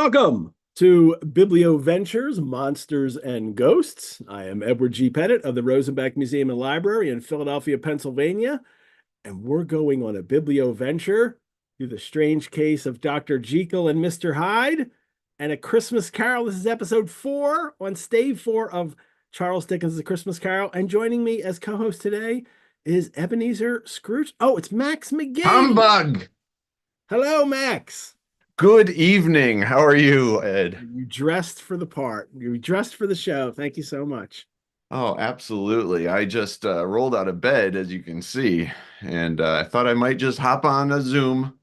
Welcome to Biblioventures, Monsters and Ghosts. I am Edward G. Pettit of the Rosenbach Museum and Library in Philadelphia, Pennsylvania, and we're going on a biblioventure through the strange case of Dr. Jekyll and Mr. Hyde and A Christmas Carol. This is episode 4 on Stave 4 of Charles Dickens' A Christmas Carol, and joining me as co-host today is Ebenezer Scrooge. Oh, it's Max McGee. Humbug! Hello, Max. Good evening. How are you, Ed? You dressed for the part. You dressed for the show. Thank you so much. Oh, absolutely. I just rolled out of bed, as you can see, and I thought I might just hop on a Zoom.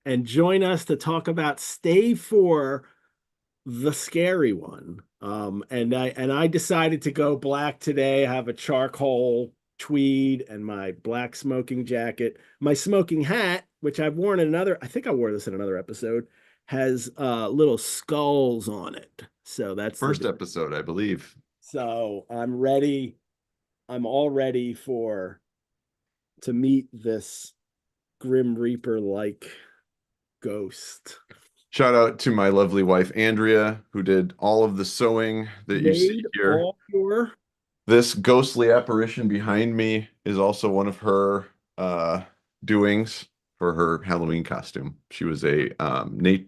And join us to talk about Stave 4, the scary one. And I decided to go black today. I have a charcoal tweed and my black smoking jacket. My smoking hat, which I've worn in another, I think I wore this in another episode, has little skulls on it. So that's First episode, I believe. So I'm ready. I'm all ready to meet this Grim Reaper-like ghost. Shout out to my lovely wife, Andrea, who did all of the sewing that you see here. This ghostly apparition behind me is also one of her doings for her Halloween costume. She was a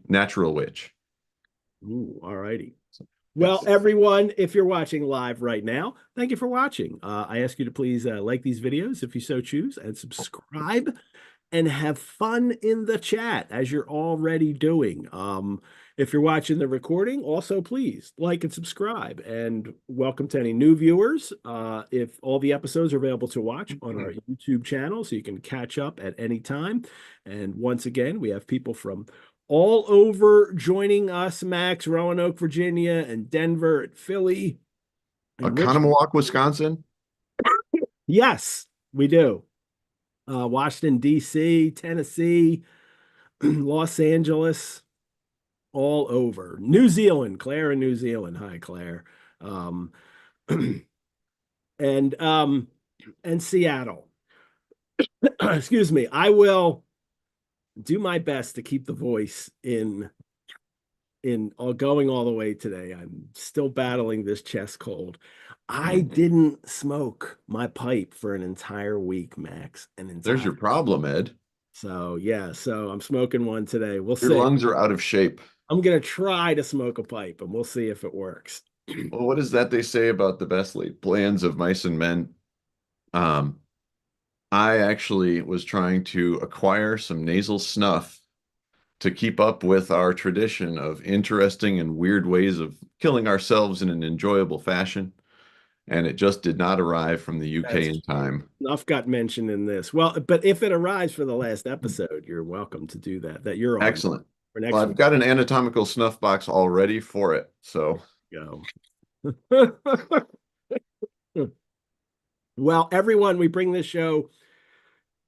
natural witch. Ooh, all righty. Well, everyone, if you're watching live right now, thank you for watching. I ask you to please like these videos if you so choose, and subscribe and have fun in the chat as you're already doing. If you're watching the recording, also please like and subscribe, and welcome to any new viewers. If all the episodes are available to watch on our YouTube channel, so you can catch up at any time. And once again, we have people from all over joining us: Max, Roanoke, Virginia, and Denver, and Philly, and Conomowoc, Wisconsin. Yes, we do. Washington, D.C., Tennessee, Los Angeles, all over. New Zealand, Claire in New Zealand. Hi, Claire. And Seattle. Excuse me. I will do my best to keep the voice in going all the way today. I'm still battling this chest cold. I didn't smoke my pipe for an entire week, Max. There's your problem, Ed. So yeah, so I'm smoking one today. We'll see. Your lungs are out of shape. I'm gonna try to smoke a pipe, and we'll see if it works. Well, what is that they say about the best laid plans of mice and men? I actually was trying to acquire some nasal snuff to keep up with our tradition of interesting and weird ways of killing ourselves in an enjoyable fashion. And it just did not arrive from the UK in time. Snuff got mentioned in this. Well, but if it arrives for the last episode, you're welcome to do that. That you're on. Excellent. Well, I've got an anatomical snuff box all ready for it. So go. Well, everyone, we bring this show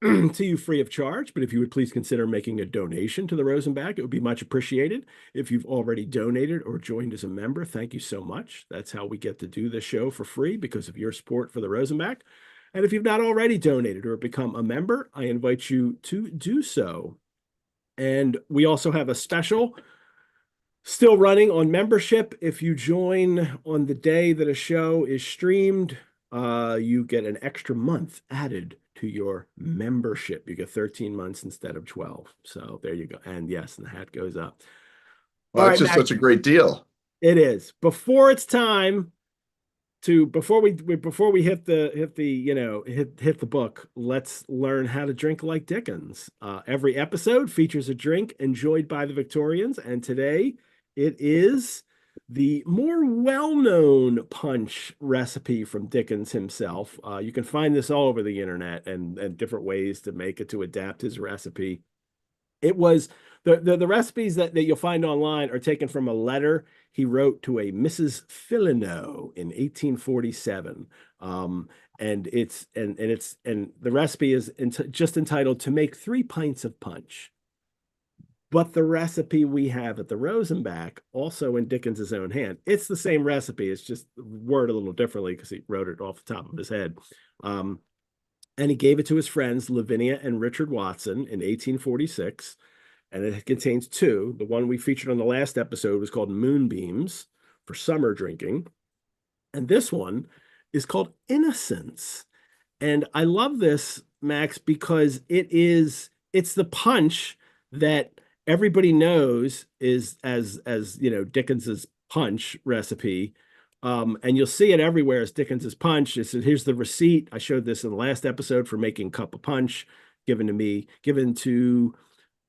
to you free of charge, but if you would please consider making a donation to the Rosenbach, it would be much appreciated. If you've already donated or joined as a member, thank you so much. That's how we get to do this show for free, because of your support for the Rosenbach. And if you've not already donated or become a member, I invite you to do so. And we also have a special still running on membership. If you join on the day that a show is streamed, you get an extra month added to your membership. You get 13 months instead of 12. So there you go. And yes, and the hat goes up. Well, that's just such a great deal. It is. Before it's time to, before we hit the book, let's learn how to drink like Dickens. Every episode features a drink enjoyed by the Victorians, and today it is the more well-known punch recipe from Dickens himself. You can find this all over the internet and different ways to make it, to adapt his recipe. It was the recipes that you'll find online are taken from a letter he wrote to a Mrs. Fillineaux in 1847. And the recipe is just entitled "To Make 3 Pints of Punch." But the recipe we have at the Rosenbach, also in Dickens's own hand, it's the same recipe. It's just worded a little differently because he wrote it off the top of his head. And he gave it to his friends, Lavinia and Richard Watson, in 1846. and it contains two. The one we featured on the last episode was called Moonbeams for summer drinking, and this one is called Innocence. And I love this, Max, because it's the punch that everybody knows is as you know, Dickens's punch recipe. And you'll see it everywhere as Dickens's punch. Here's the receipt. I showed this in the last episode for making cup of punch, given to me,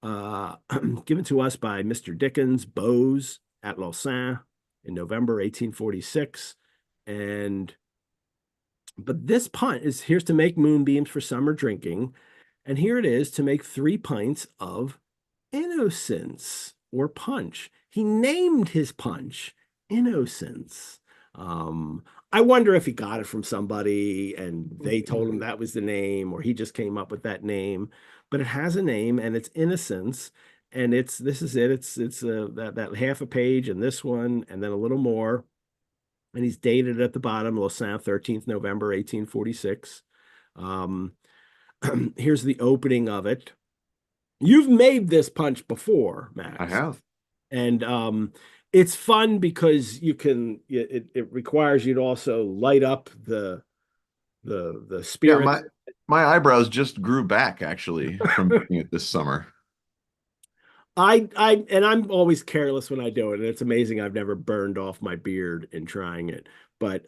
uh given to us by Mr. Dickens, Bose at Lausanne in November 1846. And but this pint is here's to make moonbeams for summer drinking. And here it is to make 3 pints of Innocence or punch. He named his punch Innocence. Um, I wonder if he got it from somebody and they told him that was the name, or he just came up with that name. But it has a name and it's Innocence. And this is it. It's that half a page and this one, and then a little more. And he's dated at the bottom, Lausanne, 13th November, 1846. Um, here's the opening of it. You've made this punch before, I Max. have. And it's fun because it requires you to also light up the Yeah, spirit. my eyebrows just grew back actually from making it this summer. I'm always careless when I do it, and it's amazing I've never burned off my beard in trying it. But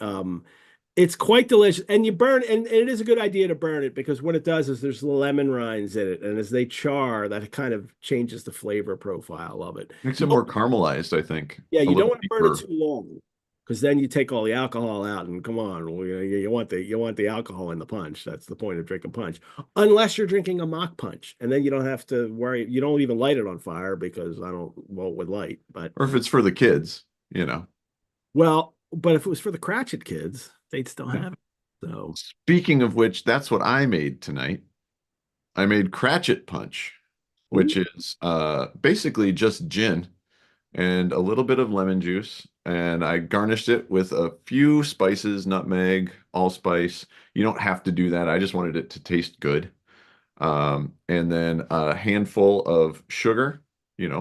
it's quite delicious, and you burn, and it is a good idea to burn it because what it does is there's lemon rinds in it, and as they char, that kind of changes the flavor profile of it. Makes it more caramelized, I think. Yeah, A you don't little want to burn it deeper. too long because then you take all the alcohol out, and come on, you want the alcohol in the punch. That's the point of drinking punch, unless you're drinking a mock punch, and then you don't have to worry. You don't even light it on fire because I don't well with light. But Or if it's for the kids, you know. but if it was for the Cratchit kids, they'd still Yeah. have it. So, Speaking of which, that's what I made tonight. I made Cratchit punch, ooh, which is basically just gin and a little bit of lemon juice. And I garnished it with a few spices, nutmeg, allspice. You don't have to do that. I just wanted it to taste good. And then a handful of sugar,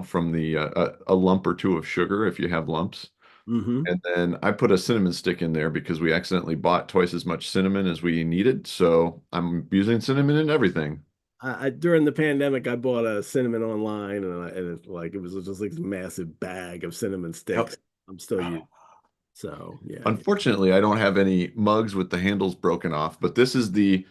from a lump or two of sugar if you have lumps. mm-hmm. And then I put a cinnamon stick in there because we accidentally bought twice as much cinnamon as we needed. So I'm using cinnamon in everything. During the pandemic, I bought a cinnamon online, it was just like this massive bag of cinnamon Yep. sticks. I'm still using. So yeah. Unfortunately, I don't have any mugs with the handles broken off, but this is the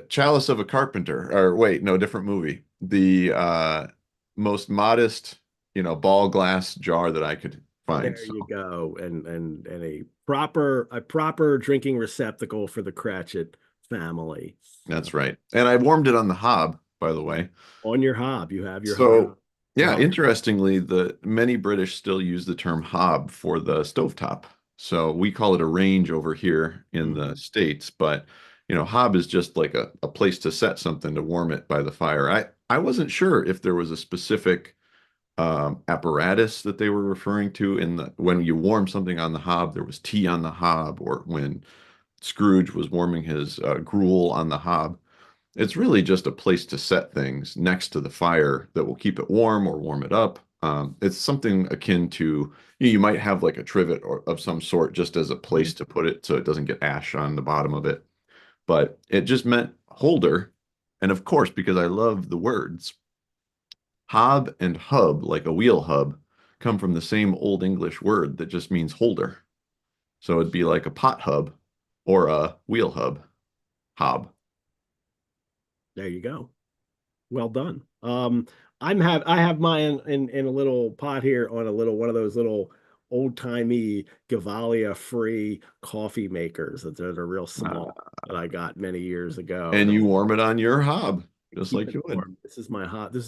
chalice of a carpenter. Or wait, no, different movie. The most modest, ball glass jar that I could find. There So you go. And a proper drinking receptacle for the Cratchit family. that's right. And I warmed it on the hob, by the way. On your hob, you have your hob So to yeah, help. interestingly, the many British still use the term hob for the stovetop. So we call it a range over here in the Mhm. States, but hob is just like a place to set something to warm it by the fire. I wasn't sure if there was a specific apparatus that they were referring to in the when you warm something on the hob, there was tea on the hob, or when Scrooge was warming his gruel on the hob. It's really just a place to set things next to the fire that will keep it warm or warm it up. It's something akin to, you might have like a trivet or of some sort just as a place to put it so it doesn't get ash on the bottom of it. But it just meant holder. And of course, because I love the words, hob and hub, like a wheel hub, come from the same Old English word that just means holder. So it'd be like a pot hub or a wheel hub, hob. There you go. Well done. I have mine in a little pot here on a little one of those little old-timey Gavalia free coffee makers that are real small that I got many years ago. And you warm it on your hob, just Keep like it you would. warm. This is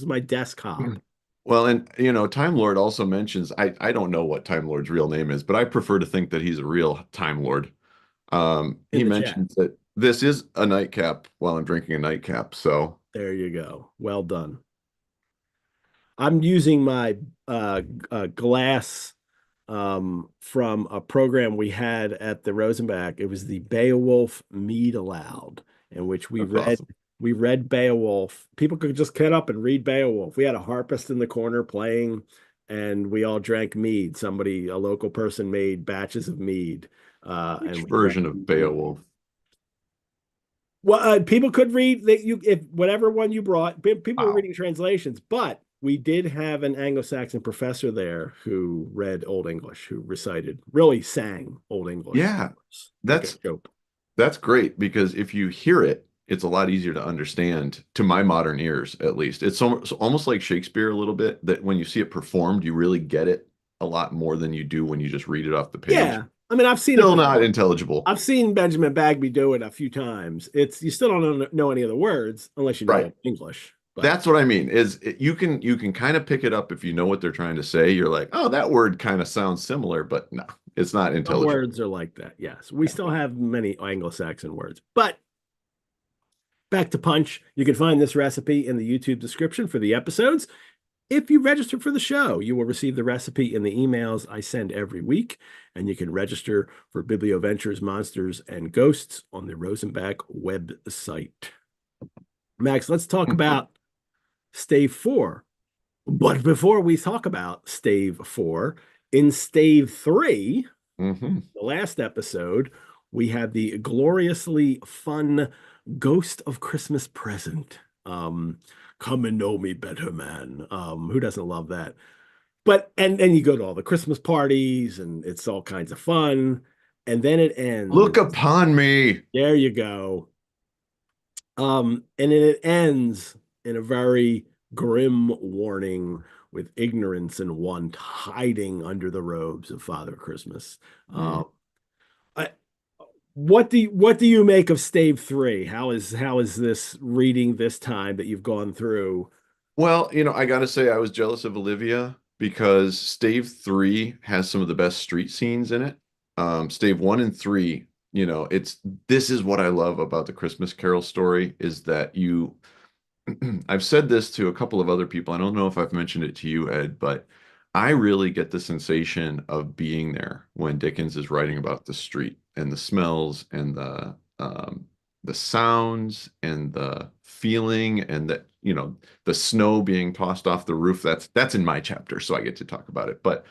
my desk hob. Well, and Time Lord also mentions, I don't know what Time Lord's real name is, but I prefer to think that he's a real Time Lord. In He the chat. mentions that this is a nightcap while I'm drinking a nightcap. So There you go. Well done. I'm using my glass from a program we had at the Rosenbach. It was the Beowulf Mead Aloud, in which that's awesome. We read Beowulf. People could just get up and read Beowulf. We had a harpist in the corner playing, and we all drank mead. A local person made batches of mead, and Which we drank. version of Beowulf? Well, people could read that you if whatever one you brought. People were Wow. reading translations, but we did have an Anglo-Saxon professor there who read Old English, who recited, really sang Old English to Yeah, us, like a that's joke. that's great because if you hear it, it's a lot easier to understand to my modern ears, at least. It's almost like Shakespeare a little bit that when you see it performed, you really get it a lot more than you do when you just read it off the page. Yeah, I mean, I've seen it Still not performed. intelligible. I've seen Benjamin Bagby do it a few times. It's you still don't know any of the words unless you Right. know English. But That's what I mean you can kind of pick it up if you know what they're trying to say. You're like, oh, that word kind of sounds similar, but no, it's not some intelligible. words are like that. Yes, we still have many Anglo-Saxon words. But back to punch. You can find this recipe in the YouTube description for the episodes. If you register for the show, you will receive the recipe in the emails I send every week, and you can register for Biblioventures, Monsters, and Ghosts on the Rosenbach website. Max, let's talk about Stave 4. But before we talk about Stave 4, in Stave 3, Hmm. the last episode, we had the gloriously fun Ghost of Christmas Present. Come and know me better, man. Who doesn't love that? But and you go to all the Christmas parties and it's all kinds of fun. And then it ends. Look upon me. There you go. And then it ends in a very grim warning with ignorance and want hiding under the robes of Father Christmas. Hmm. I, what do you make of Stave 3? How is this reading this time that you've gone through? Well, I gotta say I was jealous of Olivia because Stave 3 has some of the best street scenes in it. Stave 1 and 3, it's this is what I love about the Christmas Carol story is that I've said this to a couple of other people. I don't know if I've mentioned it to you, Ed, but I really get the sensation of being there when Dickens is writing about the street and the smells and the sounds and the feeling and the snow being tossed off the roof. That's in my chapter, so I get to talk about it. But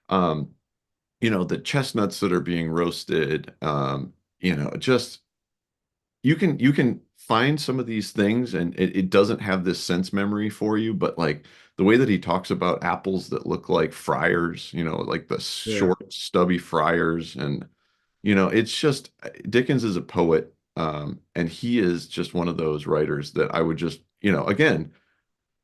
um, the chestnuts that are being roasted, just you can find some of these things and it doesn't have this sense memory for you, but like the way that he talks about apples that look like friars, like the Yeah. short, stubby friars, and it's just Dickens is a poet, and he is just one of those writers that I would just, again,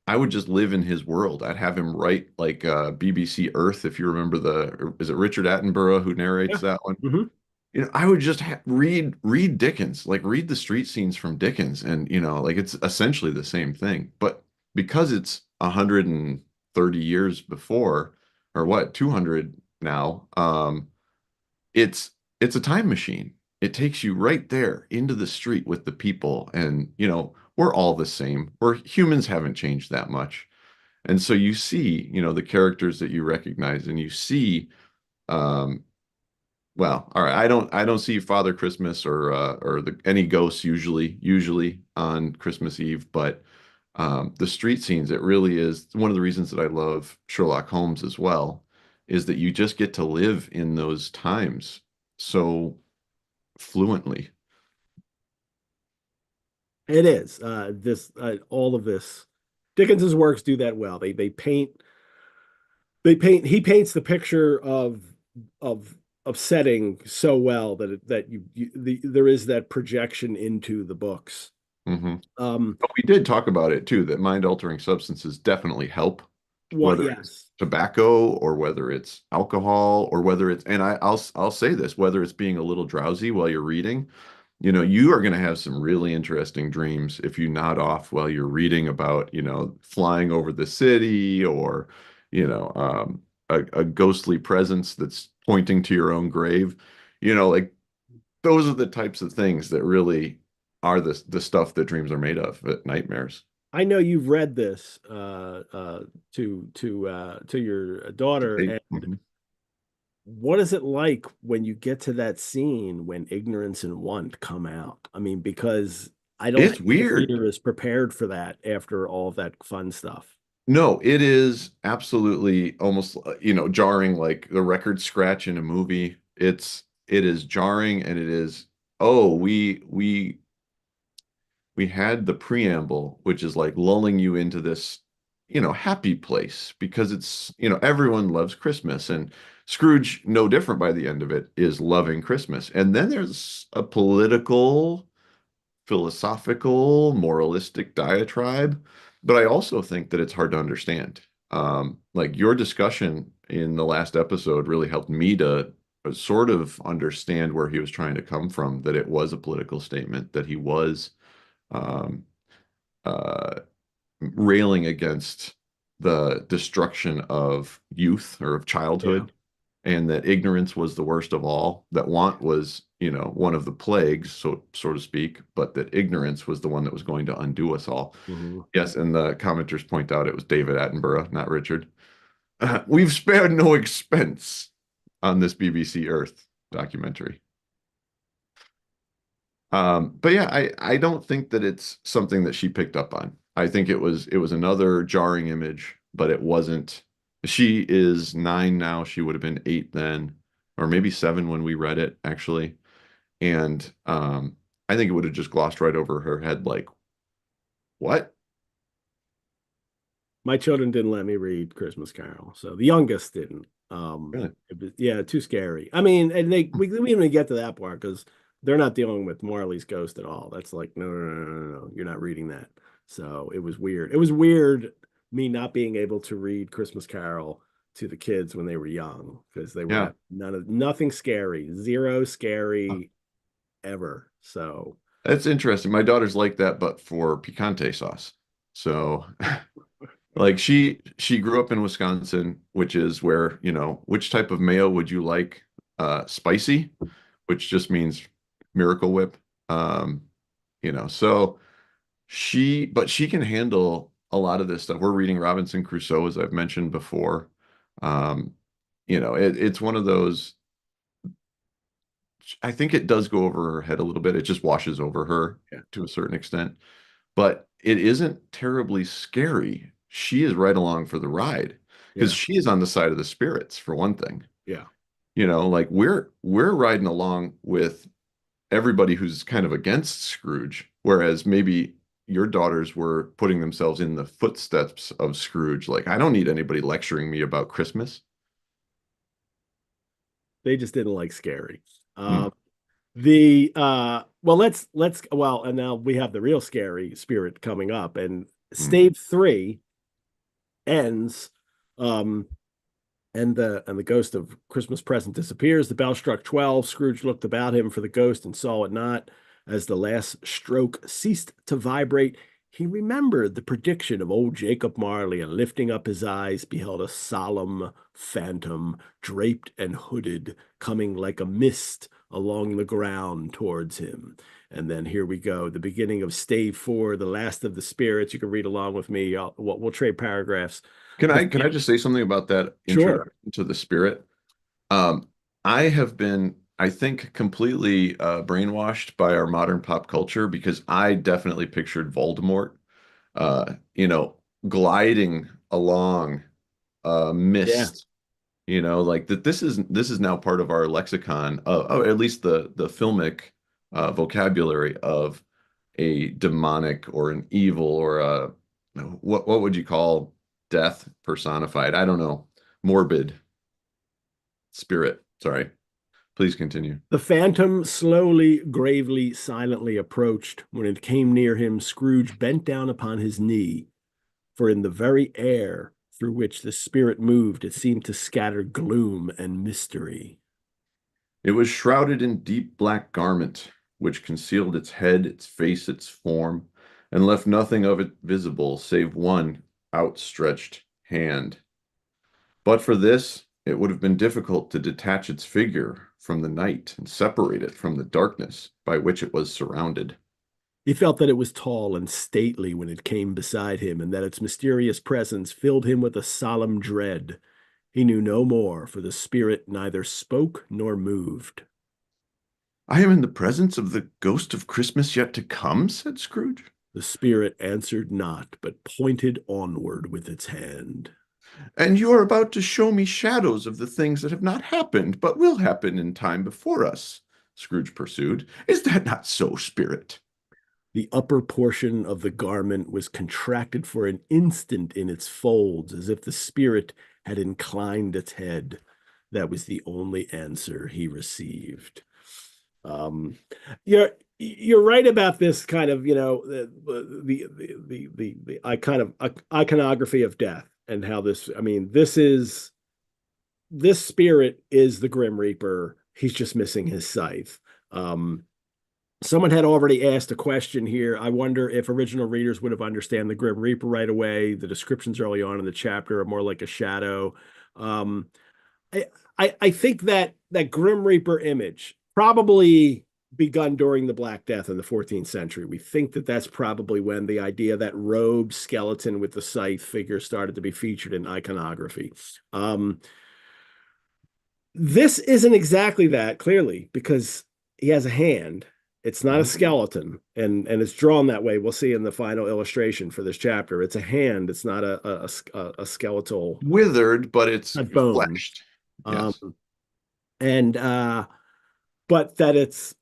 I would just live in his world. I'd have him write like BBC Earth, if you remember is it Richard Attenborough who narrates Yeah. that one? Hmm. I would just read Dickens, like read the street scenes from Dickens, and like it's essentially the same thing. But because it's 130 years before, or what, 200 now, it's it's a time machine. It takes you right there into the street with the people, and we're all the same. Humans haven't changed that much. And so you see, the characters that you recognize, and you see um well, all right. I don't see Father Christmas or any ghosts usually on Christmas Eve, but the street scenes, it really is one of the reasons that I love Sherlock Holmes as well, is that you just get to live in those times so fluently. It is. This all of this. Dickens's works do that well. He paints the picture of of setting so well that there is that projection into the books. Hmm. Um, But we did talk about it too, that mind-altering substances definitely help, what whether it's yes. tobacco or whether it's alcohol or whether it's, and I'll say this, whether it's being a little drowsy while you're reading, you are going to have some really interesting dreams if you nod off while you're reading about, flying over the city or, a ghostly presence that's pointing to your own grave. Like those are the types of things that really are the stuff that dreams are made of, nightmares. I know you've read this to your daughter, and Mhm. what is it like when you get to that scene when ignorance and want come out? I mean, because I don't It's think the weird. reader is prepared for that after all of that fun stuff. No, it is absolutely almost jarring, like the record scratch in a movie. It is jarring, and it is, oh, we had the preamble, which is like lulling you into this, happy place because it's, everyone loves Christmas, and Scrooge, no different by the end of it, is loving Christmas. And then there's a political, philosophical, moralistic diatribe, but I also think that it's hard to understand. Like your discussion in the last episode really helped me to sort of understand where he was trying to come from, that it was a political statement, that he was um, uh, railing against the destruction of youth or of Yeah. childhood, and that ignorance was the worst of all, that want was, one of the plagues, so to speak, but that ignorance was the one that was going to undo us all. Mhm. Yes, and the commenters point out it was David Attenborough, not Richard. We've spared no expense on this BBC Earth documentary. But yeah, I don't think that it's something that she picked up on. I think it was another jarring image, but it wasn't. She is 9 now. She would have been 8 then, or maybe 7 when we read it, actually. And I think it would have just glossed right over her head, like, what? My children didn't let me read Christmas Carol, so the youngest didn't. Really? Yeah, too scary. I mean, and we didn't even get to that part because they're not dealing with Marley's ghost at all. That's like, no, no, no, no, no, no, you're not reading that. So it was weird. It was weird me not being able to read Christmas Carol to the kids when they were young because they Yeah. were nothing scary, zero scary ever. So That's interesting. My daughter's like that, but for picante sauce. So like she grew up in Wisconsin, which is where, which type of mayo would you like? Spicy, which just means Miracle Whip. Um, so but she can handle a lot of this stuff. We're reading Robinson Crusoe, as I've mentioned before. Um, it's one of those, I think it does go over her head a little bit. It just washes over her yeah, to a certain extent, but it isn't terribly scary. She is right along for the ride because yeah, she is on the side of the spirits, for one thing. yeah. Like we're riding along with everybody who's kind of against Scrooge, whereas maybe your daughters were putting themselves in the footsteps of Scrooge. Like, I don't need anybody lecturing me about Christmas. They just didn't like scary. Hmm. The well, let's and now we have the real scary spirit coming up, and Hmm. Stave 3 ends, um, and the ghost of Christmas present disappears. The bell struck 12. Scrooge looked about him for the ghost and saw it not. As the last stroke ceased to vibrate, he remembered the prediction of old Jacob Marley, and lifting up his eyes, beheld a solemn phantom, draped and hooded, coming like a mist along the ground towards him. And then here we go, the beginning of Stave 4, the last of the spirits. You can read along with me. We'll trade paragraphs. Can The I can I just say something about that Sure. introduction to the spirit? I have been, I think, completely brainwashed by our modern pop culture because I definitely pictured Voldemort, uh, you know, gliding along Yeah. mist. Like that. This is now part of our lexicon, or at least the filmic vocabulary of a demonic or an evil or a what would you call death personified? I don't know. Morbid spirit. Sorry. Please continue. The phantom slowly, gravely, silently approached. When it came near him, Scrooge bent down upon his knee, for in the very air through which the spirit moved, it seemed to scatter gloom and mystery. It was shrouded in deep black garment, which concealed its head, its face, its form, and left nothing of it visible save one outstretched hand. But for this, it would have been difficult to detach its figure from the night and separate it from the darkness by which it was surrounded. He felt that it was tall and stately when it came beside him, and that its mysterious presence filled him with a solemn dread. He knew no more, for the spirit neither spoke nor moved. I am in the presence of the ghost of Christmas yet to come, said Scrooge. The spirit answered not, but pointed onward with its hand. And you are about to show me shadows of the things that have not happened, but will happen in time before us, Scrooge pursued. Is that not so, Spirit? The upper portion of the garment was contracted for an instant in its folds, as if the spirit had inclined its head. That was the only answer he received. Um, you're right about this kind of, the iconography of death, and how this, I mean, this spirit is the Grim Reaper. He's just missing his scythe. Someone had already asked a question here. I wonder if original readers would have understand the Grim Reaper right away. The descriptions early on in the chapter are more like a shadow. Um, I think that Grim Reaper image probably begun during the Black Death in the 14th century. We think that that's probably when the idea that robed skeleton with the scythe figure started to be featured in iconography. This isn't exactly that, clearly, because he has a hand. It's not a skeleton, and it's drawn that way. We'll see in the final illustration for this chapter. It's a hand. It's not a skeletal Withered, but it's bone. fleshed. Um, Yes. and but it's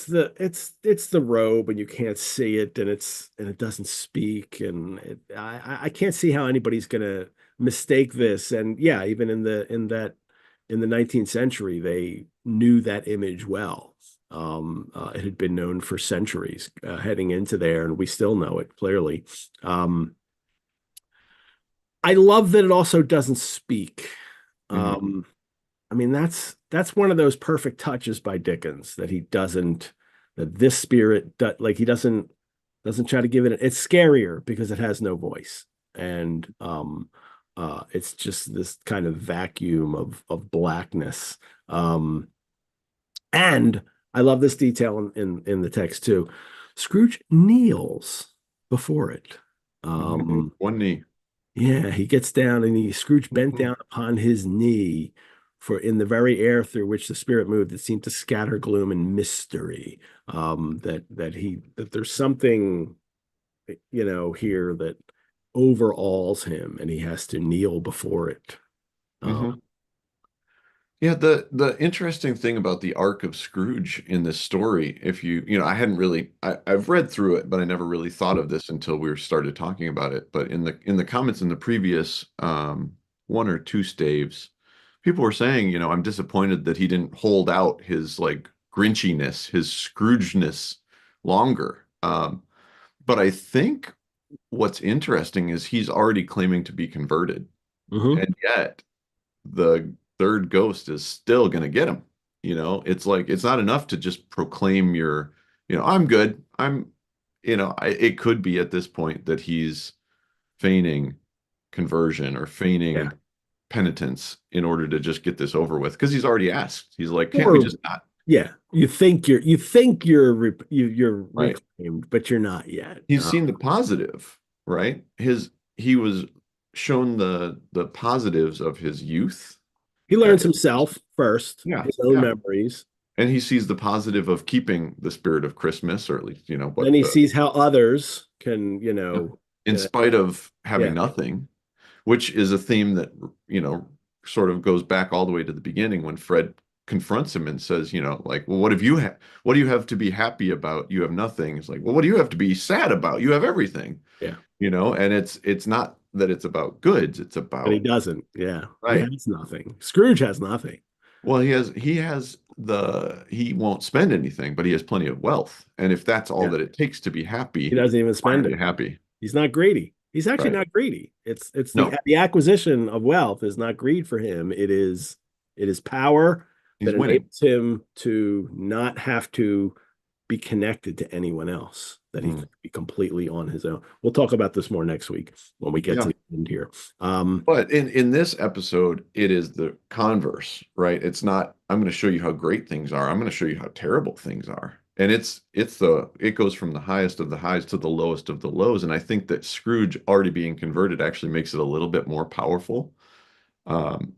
the robe, and you can't see it, and it doesn't speak, and I can't see how anybody's gonna mistake this. And yeah, even in the 19th century, they knew that image well. It had been known for centuries heading into there, and we still know it clearly. I love that it also doesn't speak. Mm-hmm. I mean, that's one of those perfect touches by Dickens, that he doesn't, that this spirit, like, he doesn't try to give it. It's scarier because it has no voice, and it's just this kind of vacuum of blackness. And I love this detail in the text too. Scrooge kneels before it. One knee. Yeah, he gets down, and Scrooge bent Mhm. down upon his knee, for in the very air through which the spirit moved, it seemed to scatter gloom and mystery. That there's something, here that overawes him, and he has to kneel before it. Um, Mhm. Yeah, the interesting thing about the arc of Scrooge in this story, if I hadn't really, I've read through it, but I never really thought of this until we started talking about it. But in the comments in the previous one or two staves, people were saying, I'm disappointed that he didn't hold out his like Grinchiness, his Scroogeness longer. But I think what's interesting is he's already claiming to be converted, mhm. and yet the third ghost is still going to get him. It's like it's not enough to just proclaim I'm good. It could be at this point that he's feigning conversion or Yeah. feigning penitence in order to just get this over with because he's already asked. He's like, can't we Or just not? yeah, you're Right. reclaimed, but you're not yet. He's seen the positive, right? He was shown the positives of his youth. He Uh, learns himself first, yeah, his own yeah. memories. And he sees the positive of keeping the spirit of Christmas, or at least, Then what he sees how others can, yeah, in spite of having yeah, nothing, which is a theme that, you know, sort of goes back all the way to the beginning when Fred confronts him and says, like, well, what do you have to be happy about? You have nothing. It's like, well, what do you have to be sad about? You have everything, yeah. and it's not that it's about goods, it's But he about doesn't. Yeah, he right. has nothing. Scrooge has nothing. Well, he won't spend anything, but he has plenty of wealth. And if that's all Yeah, that it takes to be he happy, doesn't even why spend aren't it. you happy? He's not greedy. He's actually Right. not greedy. It's the No, the acquisition of wealth is not greed for him. It is power he's that winning. enables him to not have to be connected to anyone else, that he Mm. can be completely on his own. We'll talk about this more next week when we get to Yeah. the end here. Um, But in this episode, it is the converse, right? It's not, I'm going to show you how great things are. I'm going to show you how terrible things are. And it goes from the highest of the highs to the lowest of the lows. And I think that Scrooge already being converted actually makes it a little bit more powerful,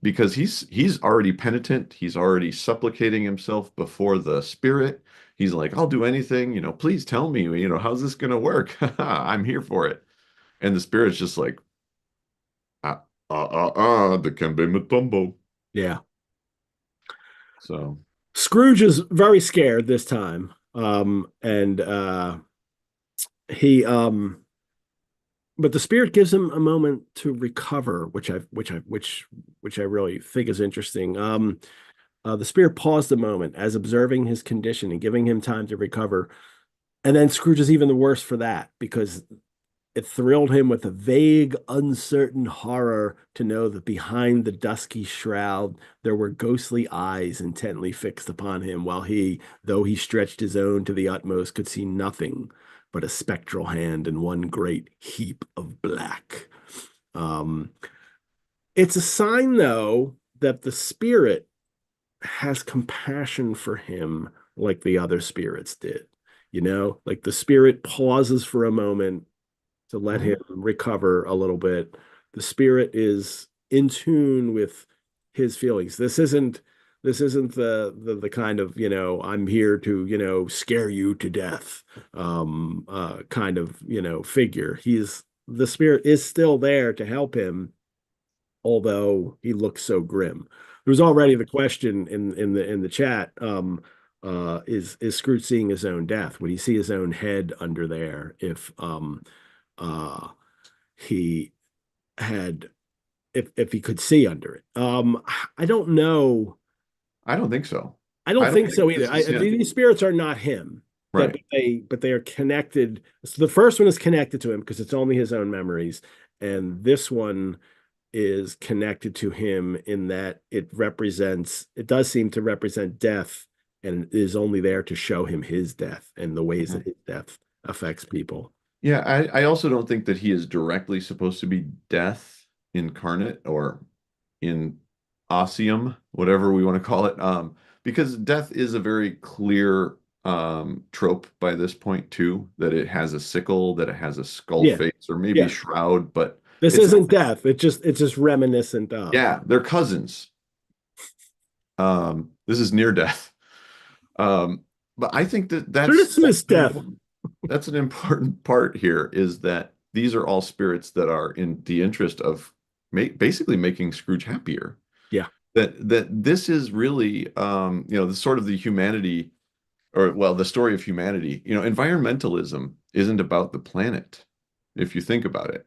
because he's already penitent. He's already supplicating himself before the spirit. he's like, I'll do anything, please tell me, how's this gonna work? I'm here for it. And the spirit's just like, the can be Mutombo. Yeah. So Scrooge is very scared this time. And he but the spirit gives him a moment to recover, which I really think is interesting. The spirit paused a moment as observing his condition and giving him time to recover. And then Scrooge is even the worse for that because it thrilled him with a vague, uncertain horror to know that behind the dusky shroud there were ghostly eyes intently fixed upon him, while he, though he stretched his own to the utmost, could see nothing but a spectral hand and one great heap of black. Um, it's a sign, though, that the spirit has compassion for him like the other spirits did. Like the spirit pauses for a moment to let him recover a little bit. The spirit is in tune with his feelings. This isn't the kind of, I'm here to, scare you to death kind of, figure. The spirit is still there to help him, although he looks so grim. There was already the question in the chat, is Scrooge seeing his own death? Would he see his own head under there uh he had if he could see under it? I don't know. I don't think so. I don't I don't think think so either. this is him. These spirits are not him. Right. But they are connected. So the first one is connected to him because it's only his own memories, and this one is connected to him in that it does seem to represent death, and is only there to show him his death and the ways that his death affects people. Yeah, I also don't think that he is directly supposed to be death incarnate or in Ossium, whatever we want to call it. Because death is a very clear trope by this point too, that it has a sickle, that it has a skull Yeah, face, or maybe yeah. shroud, but This it's isn't death. It's just reminiscent of. yeah, they're cousins. This is near death. But I think that Christmas death. that's an important part here is that these are all spirits that are in the interest of basically making Scrooge happier. Yeah. That this is really the sort of the humanity, or well, the story of humanity. Environmentalism isn't about the planet, if you think about it.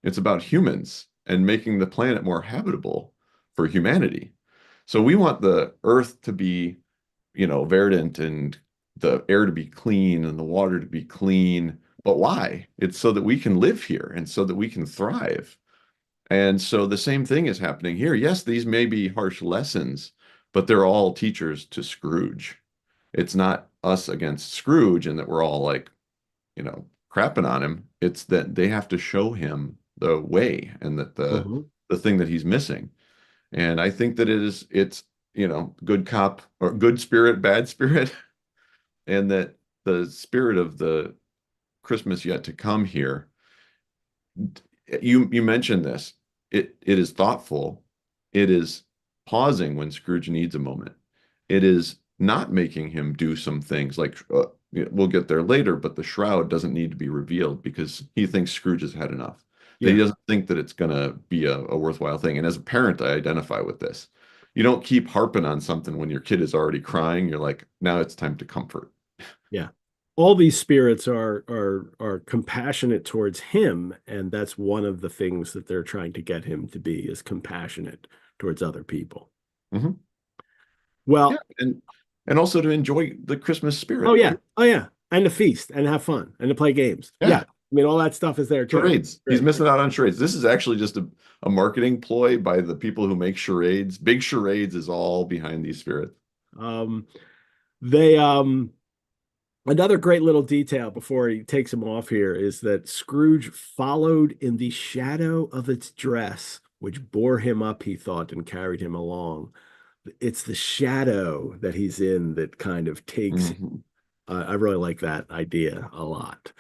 It's about humans and making the planet more habitable for humanity. So we want the earth to be, verdant, and the air to be clean and the water to be clean. But why? It's so that we can live here and so that we can thrive. And so the same thing is happening here. Yes, these may be harsh lessons, but they're all teachers to Scrooge. It's not us against Scrooge and that we're all like, crapping on him. It's that they have to show him the way and that the thing that he's missing. And I think that it's good cop or good spirit, bad spirit, and that the spirit of the Christmas yet to come here. You mentioned this. It is thoughtful. It is pausing when Scrooge needs a moment. It is not making him do some things like we'll get there later, but the shroud doesn't need to be revealed because he thinks Scrooge has had enough. That he doesn't think that it's going to be a worthwhile thing. And as a parent, I identify with this. You don't keep harping on something when your kid is already crying. You're like, now it's time to comfort. Yeah. All these spirits are compassionate towards him, and that's one of the things that they're trying to get him to be, is compassionate towards other people. Mm-hmm. Well, yeah, and also to enjoy the Christmas spirit. Oh yeah, and to feast and have fun and to play games. Yeah. I mean, all that stuff is there too. Charades. He's missing out on charades. This is actually just a marketing ploy by the people who make charades. Big Charades is all behind these spirits. They Another great little detail before he takes him off here is that Scrooge followed in the shadow of its dress, which bore him up, he thought, and carried him along. It's the shadow that he's in that kind of takes him. I really like that idea a lot.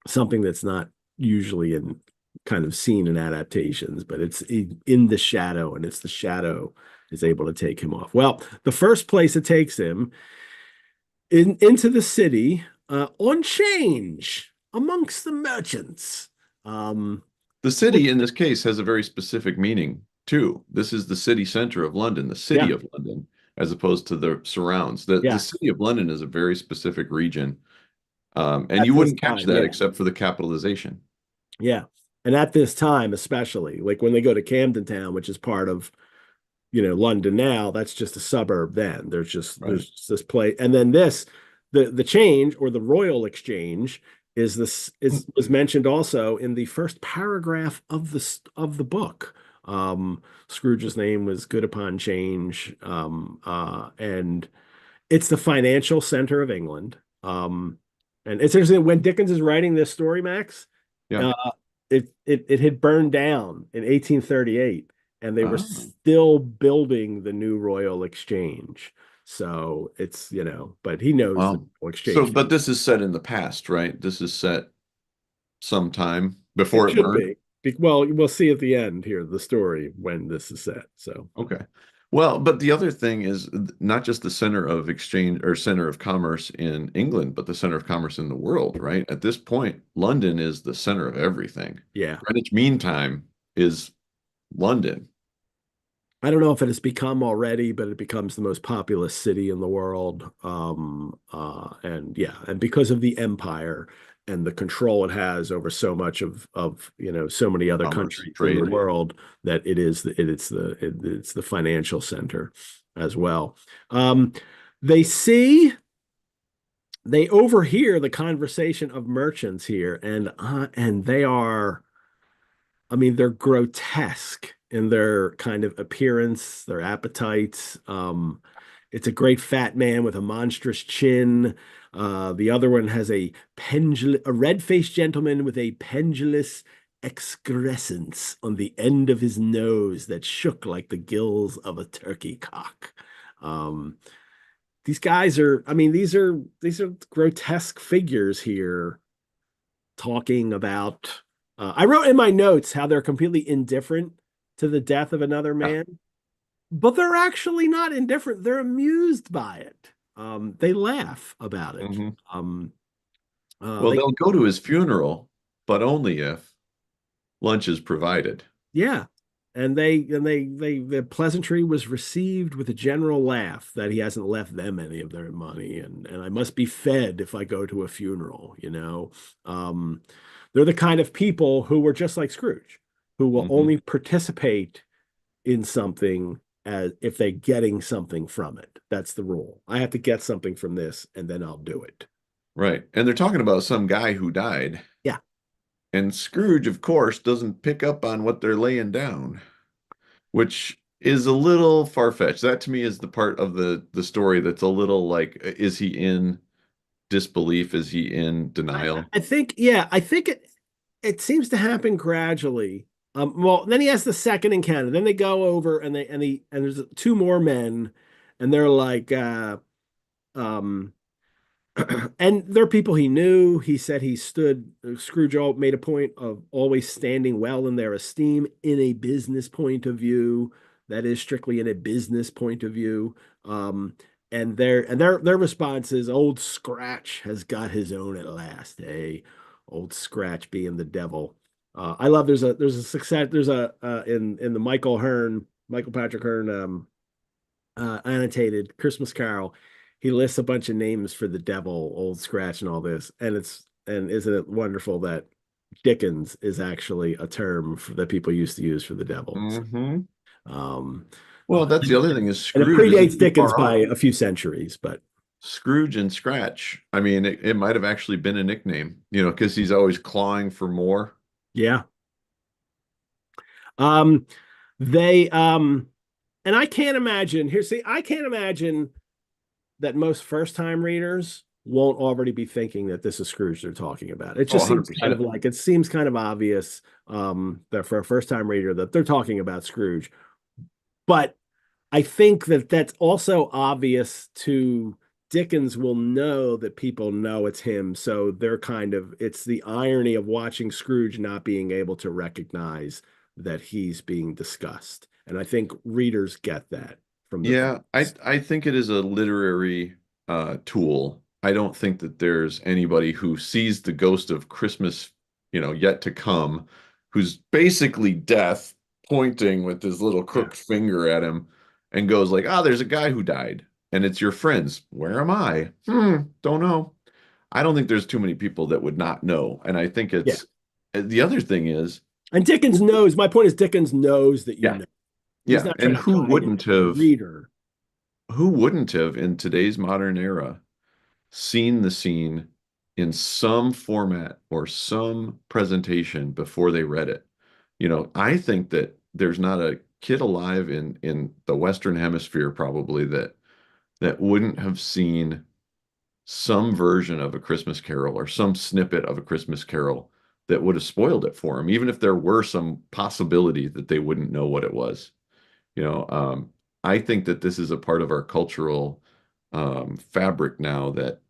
Something that's not usually in kind of seen in adaptations, but it's in the shadow, and it's the shadow is able to take him off. Well, the first place it takes him into the city on change amongst the merchants. Um, The which, city in this case has a very specific meaning too. This is the city center of London, the city yeah, of London, as opposed to the surrounds. The yeah, city of London is a very specific region, and at you this wouldn't catch time, that yeah, except for the capitalization. yeah. And at this time, especially, like when they go to Camden Town, which is part of, London now, that's just a suburb then. Right. There's just this place. And then the change or the Royal Exchange is was mentioned also in the first paragraph of the book. Scrooge's name was good upon change. And it's the financial center of England. And it's interesting when Dickens is writing this story, Max, Yeah. uh, it had burned down in 1838, and they were Oh. still building the new Royal Exchange. So it's, but he knows the Well, Royal so, Exchange. but this is set in the past, right? This is set sometime It before it should burned. be. Well, we'll see at the end here the story when this is set. So Okay. Well, but the other thing is not just the center of exchange or center of commerce in England, but the center of commerce in the world, right? At this point, London is the center of everything. yeah. Greenwich Mean Time is London. I don't know if it has become already, but it becomes the most populous city in the world. And yeah, and because of the empire and the control it has over so much of so many other Commerce, countries in the trade. world, that it's the financial center as well. Um, they see they overhear the conversation of merchants here, and they are, I mean, they're grotesque in their kind of appearance, their appetites. It's a great fat man with a monstrous chin. The other one has a red-faced gentleman with a pendulous excrescence on the end of his nose that shook like the gills of a turkey cock. Um, these guys are, I mean, these are grotesque figures here talking about. I wrote in my notes how they're completely indifferent to the death of another Yeah. man, but they're actually not indifferent. They're amused by it. They laugh about it. Hmm. Um, Well, they they'll go to his funeral, but only if lunch is provided. Yeah. And the pleasantry was received with a general laugh that he hasn't left them any of their money, and I must be fed if I go to a funeral. Um, they're the kind of people who were just like Scrooge, who will Hmm. only participate in something as if they're getting something from it. That's the rule. I have to get something from this, and then I'll do it. Right. And they're talking about some guy who died. Yeah. And Scrooge, of course, doesn't pick up on what they're laying down, which is a little far-fetched. That to me is the part of the story that's a little like, is he in disbelief? Is he in denial? I think, yeah, I think it seems to happen gradually. Well, then he has the second encounter. Then they go over and there's two more men, and they're like, um, and they're people he knew. He said Scrooge made a point of always standing well in their esteem in a business point of view. That is strictly in a business point of view. Um, and their response is, "Old Scratch has got his own at last." Hey, old Scratch being the devil. I love there's a success there's a in the Michael Patrick Hearn annotated Christmas Carol. He lists a bunch of names for the devil, Old Scratch, and all this. And isn't it wonderful that Dickens is actually a term that people used to use for the devil? Hmm. Um, Well, that's the other thing is and it Scrooge isn't predates too Dickens far by off. a few centuries, but Scrooge and Scratch. I mean, it might have actually been a nickname, because he's always clawing for more. yeah. Um, they and I can't imagine here. See, I can't imagine that most first time readers won't already be thinking that this is Scrooge they're talking about. It Oh, just seems kind of 100%. like it seems kind of obvious that for a first time reader that they're talking about Scrooge. But I think that that's also obvious to Dickens will know that people know it's him. So they're it's the irony of watching Scrooge not being able to recognize that he's being discussed. And I think readers get that from the Yeah, I think it is a literary tool. I don't think that there's anybody who sees the ghost of Christmas, yet to come, who's basically death pointing with his little Yeah. crooked finger at him and goes like, "Ah, there's a guy who died and it's your friends. Where am I? Don't know." I don't think there's too many people that would not know. And I think Yeah. the other thing is, And Dickens knows, my point is Dickens knows that you yeah, know. He's yeah. not And trying to hide it from the reader. who wouldn't have in today's modern era seen the scene in some format or some presentation before they read it? I think that there's not a kid alive in the Western Hemisphere probably that wouldn't have seen some version of A Christmas Carol or some snippet of A Christmas Carol that would have spoiled it for him, even if there were some possibility that they wouldn't know what it was. You know, um, I think that this is a part of our cultural fabric now that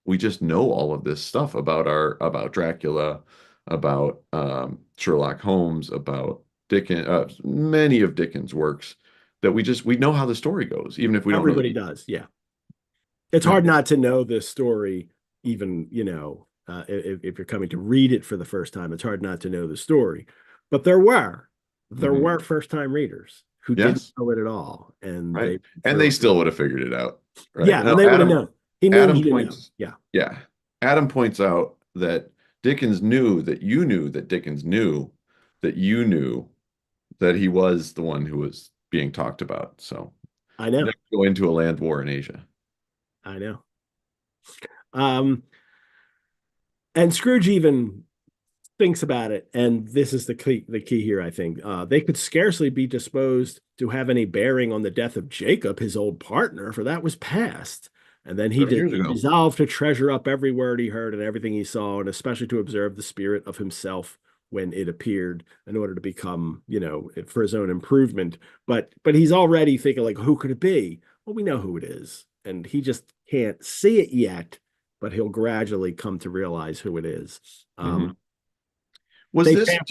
we just know all of this stuff about Dracula, about Sherlock Holmes, about Dickens, many of Dickens' works that we know how the story goes, even if we don't know the Everybody details. does. Yeah. It's Yeah. hard not to know this story, even, if you're coming to read it for the first time, it's hard not to know the story. But there Mhm. were first time readers who didn't Yes. know it at all. And Right. they And through they it. still would have figured it out. Right. Yeah, Now, and they would have known. He knew and Adam he didn't know. points, Yeah. yeah. Adam points out that Dickens knew that Dickens knew that you knew that he was the one who was being talked about. So I you know. have to go into a land war in Asia. I know. Um, and Scrooge even thinks about it, and this is the key here, I think. They could scarcely be disposed to have any bearing on the death of Jacob, his old partner, for that was past. And then 7 years he ago. resolved to treasure up every word he heard and everything he saw, and especially to observe the spirit of himself when it appeared, in order to become, for his own improvement. But he's already thinking like, who could it be? Well, we know who it is, and he just can't see it yet, but he'll gradually come to realize who it is. Mhm. Was They this, found,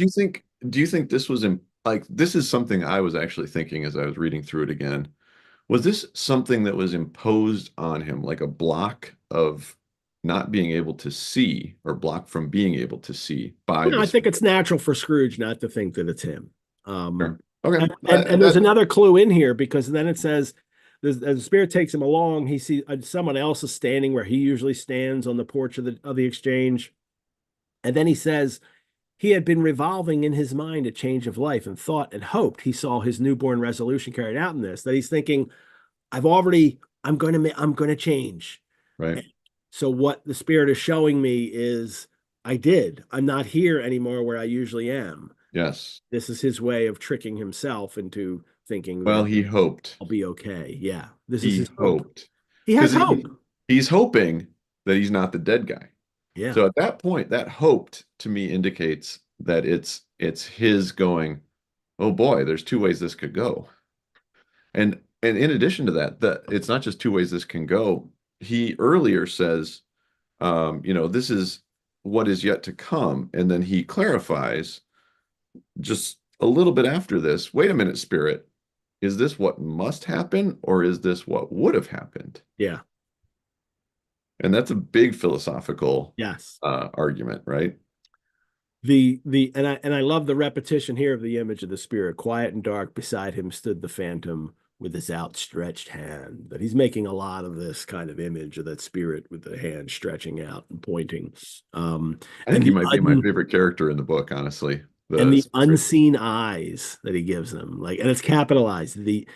do you think this was in, like, this is something I was actually thinking as I was reading through it again. Was this something that was imposed on him, like a block of not being able to see or block from being able to see by the I think spirit? it's natural for Scrooge not to think that it's him. Sure. Um, Okay. and there's another clue in here, because then it says, as the spirit takes him along, he sees someone else is standing where he usually stands on the porch of the exchange, and then he says he had been revolving in his mind a change of life, and thought and hoped he saw his newborn resolution carried out in this. That he's thinking, I'm going to change. Right. So what the spirit is showing me is I'm not here anymore where I usually am. Yes. This is his way of tricking himself into thinking Well, that he hoped. I'll be okay. Yeah, this is He his hope. hoped. He has Because hope. he's hoping that he's not the dead guy. Yeah, So at that point, that hoped to me indicates that it's his going, oh boy, there's two ways this could go. And in addition to that, it's not just two ways this can go. He earlier says, this is what is yet to come. And then he clarifies just a little bit after this, wait a minute, spirit, is this what must happen or is this what would have happened? yeah, And that's a big philosophical yes. argument, right? And I love the repetition here of the image of the spirit. Quiet and dark beside him stood the phantom with his outstretched hand. That he's making a lot of this kind of image of that spirit with the hand stretching out and pointing. Um, I think and he the might be my favorite character in the book, honestly. and The the spirit. unseen eyes that he gives them, like, and it's capitalized, the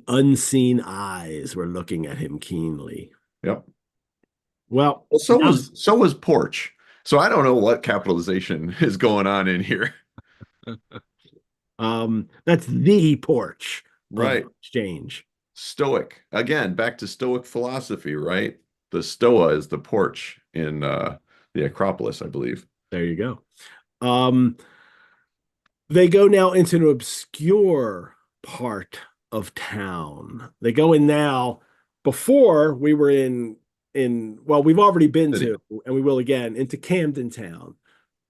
unseen eyes were looking at him keenly. Yep. Well, Well, now, so was Porch. So I don't know what capitalization is going on in here. that's the porch of Right. exchange. Stoic. Again, back to Stoic philosophy, right? The Stoa is the porch in the Acropolis, I believe. There you go. Um, they go now into an obscure part of town. They go in now. Before we were well, we've already been City. to, and we will again, into Camden Town.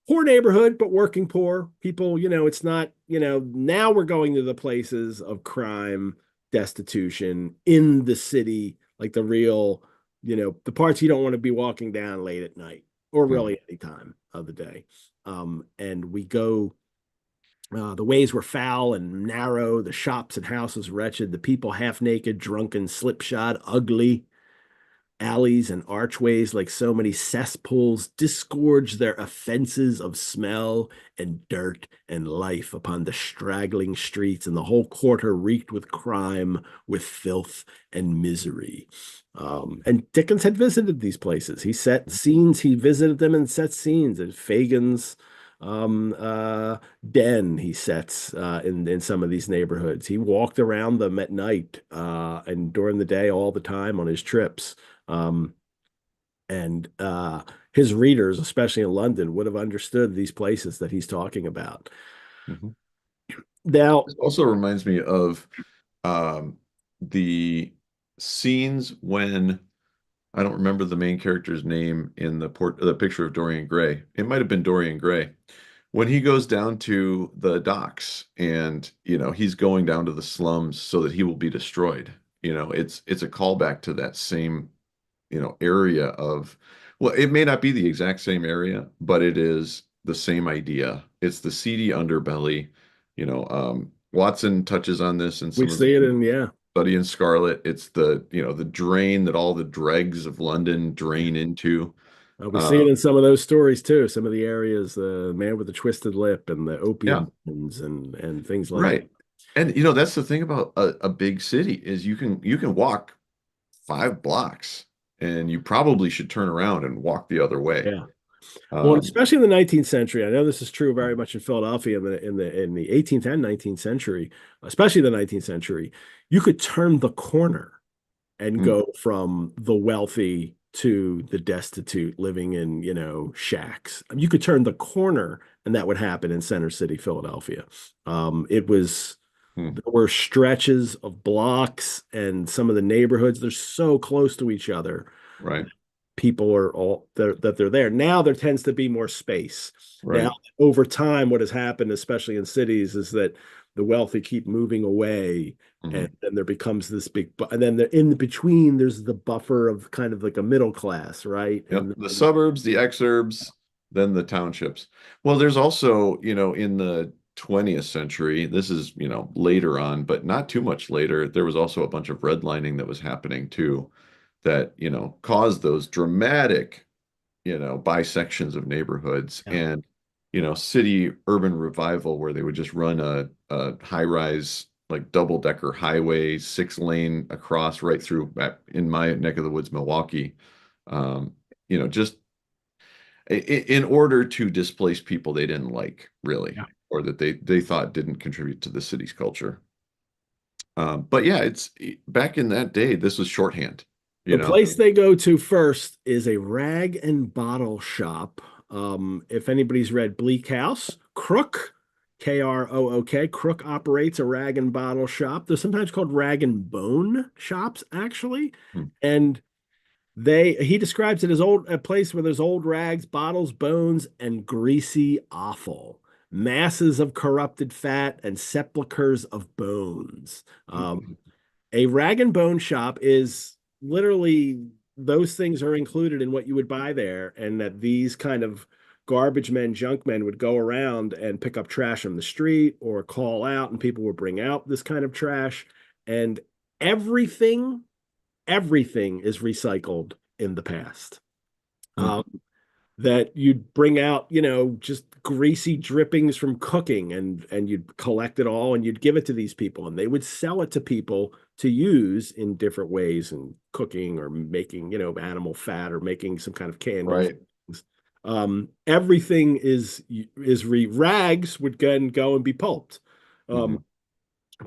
Poor neighborhood, but working poor people. It's not, now we're going to the places of crime, destitution in the city, like the real the parts you don't want to be walking down late at night or Mhm. really any time of the day. And we go, the ways were foul and narrow, the shops and houses wretched, the people half naked, drunken, slipshod, ugly. Alleys and archways, like so many cesspools, disgorge their offenses of smell and dirt and life upon the straggling streets, and the whole quarter reeked with crime, with filth and misery. And Dickens had visited these places. He set scenes, he visited them and set scenes. And Fagin's den he sets in some of these neighborhoods. He walked around them at night and during the day all the time on his trips. Um, and his readers, especially in London, would have understood these places that he's talking about. Mhm. Now, This also reminds me of um, the scenes when I don't remember the main character's name in the picture of Dorian Gray. It might have been Dorian Gray. When he goes down to the docks and, he's going down to the slums so that he will be destroyed. It's a callback to that same, area of, well, it may not be the exact same area, but it is the same idea. It's the seedy underbelly. Watson touches on this in we some of see it his in, yeah. Study in Scarlet. It's the drain that all the dregs of London drain into. We see it Uh, in some of those stories too. Some of the areas, the man with the twisted lip and the yeah, opium dens and things like that. right. And that's the thing about a big city is you can walk 5 blocks and you probably should turn around and walk the other way. Yeah. Well, and Um, especially in the 19th century, I know this is true very much in Philadelphia in the 18th and 19th century, especially the 19th century. You could turn the corner and mm, go from the wealthy to the destitute living in, shacks. You could turn the corner and that would happen in Center City, Philadelphia. It was mm, There were stretches of blocks and some of the neighborhoods, they're so close to each other. right, People are all that they're there. Now there tends to be more space. Now, right. over time, what has happened, especially in cities, is that the wealthy keep moving away, and Mhm. then there becomes this big, and then in the between, there's the buffer of kind of like a middle class, right? Yep. And The suburbs, the exurbs, then the townships. Well, there's also, in the 20th century, this is, later on, but not too much later, there was also a bunch of redlining that was happening too, that, caused those dramatic, bisections of neighborhoods yeah, and, city urban revival where they would just run a high-rise, like double-decker highway, 6 lane across right through in my neck of the woods, Milwaukee. Just in order to displace people they didn't like, really, yeah. or that they thought didn't contribute to the city's culture. But yeah, it's back in that day, this was shorthand, you The know? place they go to first is a rag and bottle shop. If anybody's read Bleak House, Crook, Krook, Crook operates a rag and bottle shop. They're sometimes called rag and bone shops, actually. Hmm. And he describes it as a place where there's old rags, bottles, bones, and greasy offal, masses of corrupted fat, and sepulchres of bones. A rag and bone shop is literally those things are included in what you would buy there, and that these kind of garbage men, junk men would go around and pick up trash from the street or call out, and people would bring out this kind of trash, and everything, everything is recycled in the past. Hmm. Um, that you'd bring out, just greasy drippings from cooking and you'd collect it all and you'd give it to these people and they would sell it to people to use in different ways in cooking or making, animal fat or making some kind of candles. Right. Everything rags would then go and be pulped Mhm. um,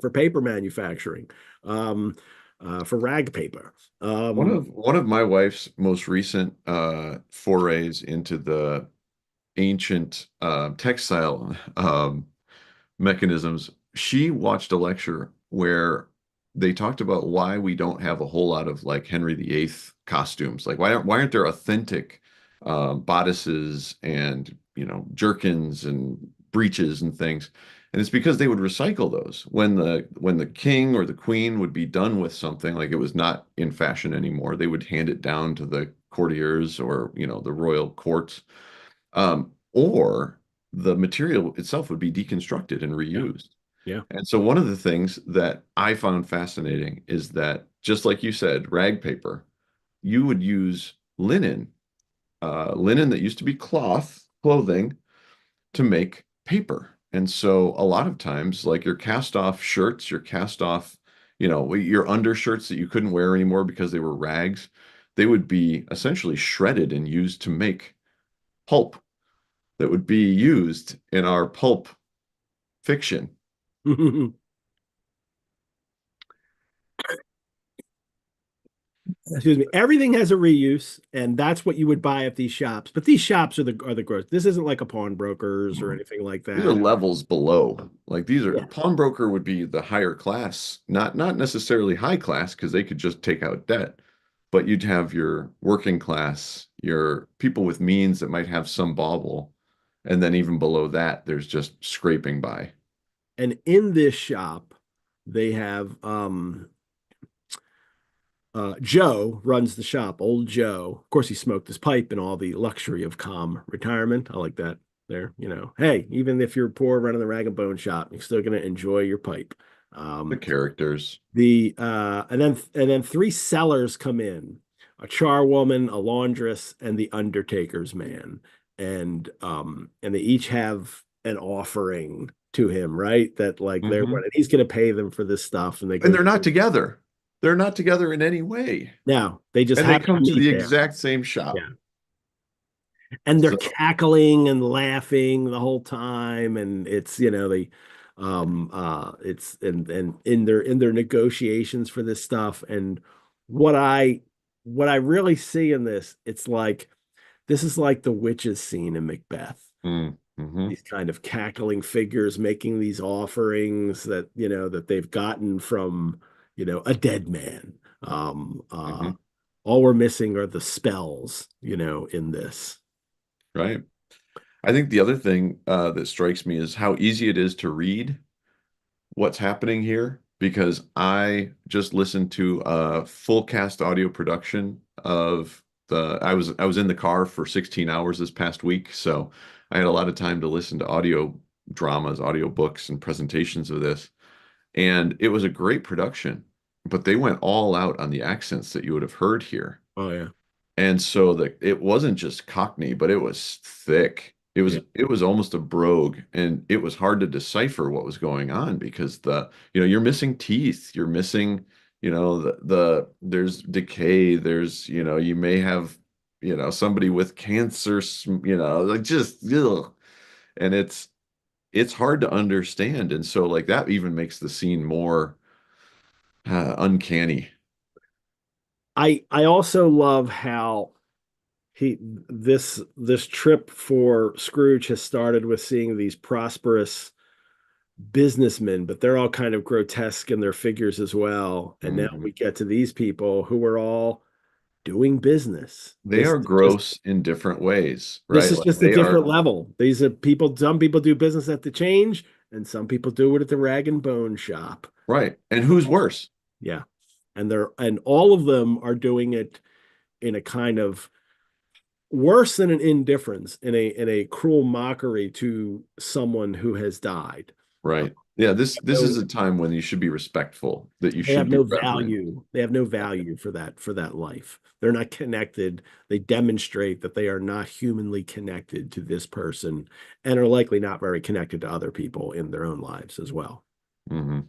for paper manufacturing, for rag paper. One Um, of one of my wife's most recent forays into the ancient textile mechanisms, she watched a lecture where they talked about why we don't have a whole lot of like Henry VIII costumes. Like why aren't there authentic bodices and jerkins and breeches and things? And it's because they would recycle those when the king or the queen would be done with something, like it was not in fashion anymore, they would hand it down to the courtiers or, the royal courts. Or the material itself would be deconstructed and Yeah. reused. Yeah. And so one of the things that I found fascinating is that, just like you said, rag paper, you would use linen that used to be clothing, to make paper. And so a lot of times, like your cast off shirts, your cast off, your undershirts that you couldn't wear anymore because they were rags, they would be essentially shredded and used to make pulp that would be used in our pulp fiction. Excuse me. Everything has a reuse, and that's what you would buy at these shops. But these shops are the gross. This isn't like a pawnbrokers or anything like These are that. levels below. Like these are Yeah. pawnbroker would be the higher class, not necessarily high class because they could just take out debt, but you'd have your working class, your people with means that might have some bauble, and then even below that, there's just scraping by. And in this shop, they have Joe runs the shop, old Joe. Of course, he smoked his pipe in all the luxury of calm retirement. I like that there. Hey, even if you're poor running the rag and bone shop, you're still going to enjoy your pipe. The characters. And then three sellers come in: a charwoman, a laundress, and the undertaker's man. And they each have an offering to him, right? That like Hmm. he's going to pay them for this stuff, and they And go they're not through. together. They're not together in any way. Now they just And they happen to come to meet the there. exact same shop. Yeah. And they're So, cackling and laughing the whole time. And it's, they it's and in their negotiations for this stuff. And what I what I really see in this, this is like the witches scene in Macbeth. mm-hmm, These kind of cackling figures making these offerings that they've gotten from, a dead man. Um, mm-hmm, uh, all we're missing are the spells, in this. right. I think the other thing that strikes me is how easy it is to read what's happening here because I just listened to a full cast audio production of I was in the car for 16 hours this past week, so I had a lot of time to listen to audio dramas, audio books, and presentations of this. And it was a great production, but they went all out on the accents that you would have heard here. Oh yeah. And so it wasn't just Cockney, but it was thick. It was Yeah. it was almost a brogue, and it was hard to decipher what was going on because you're missing teeth, you're missing, there's decay, there's, you may have, somebody with cancer, like just ugh. And it's hard to understand. And so like that even makes the scene more uncanny. I also love how he this trip for Scrooge has started with seeing these prosperous businessmen, but they're all kind of grotesque in their figures as well. And now Mhm. we get to these people who are all doing business. They are gross in different ways, This right? is Like just a they are different level. These are people, some people do business at the change, and some people do it at the rag and bone shop. right. And who's worse? Yeah. And all of them are doing it in a kind of worse than an indifference, in a cruel mockery to someone who has died. Right. Yeah, this is So a time when you should be respectful, that you they should have be no reverent. value. They have no value for that life. They're not connected. They demonstrate that they are not humanly connected to this person and are likely not very connected to other people in their own lives as well. Hmm.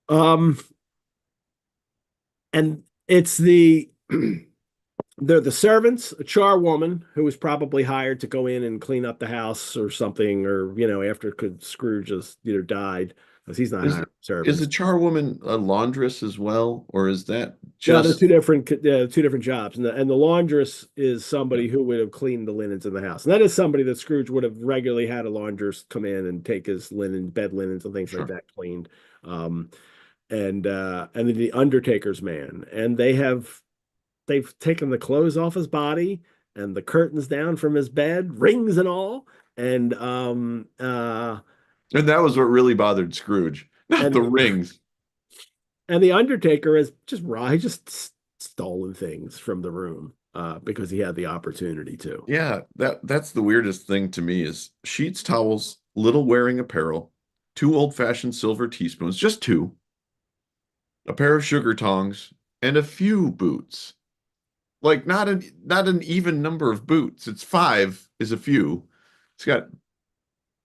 Um, and it's they're the servants, a charwoman who was probably hired to go in and clean up the house or something, or after Scrooge has died, because he's not Is hiring is the servants. charwoman a laundress as well, or is that No, they're just two different jobs, and the laundress is yeah, somebody who would have cleaned the linens in the house, and that is somebody that Scrooge would have regularly had a laundress come in and take his bed linens, and things like sure. that cleaned. Um, and then the Undertaker's man, and they've taken the clothes off his body and the curtains down from his bed, rings and all, and And that was what really bothered Scrooge, not the And rings. and the Undertaker is just raw. He just stolen things from the room because he had the opportunity to. Yeah, that's the weirdest thing to me is sheets, towels, little wearing apparel, two old-fashioned silver teaspoons, just two, a pair of sugar tongs, and a few boots. Like not an even number of boots. It's five is a few. It's got,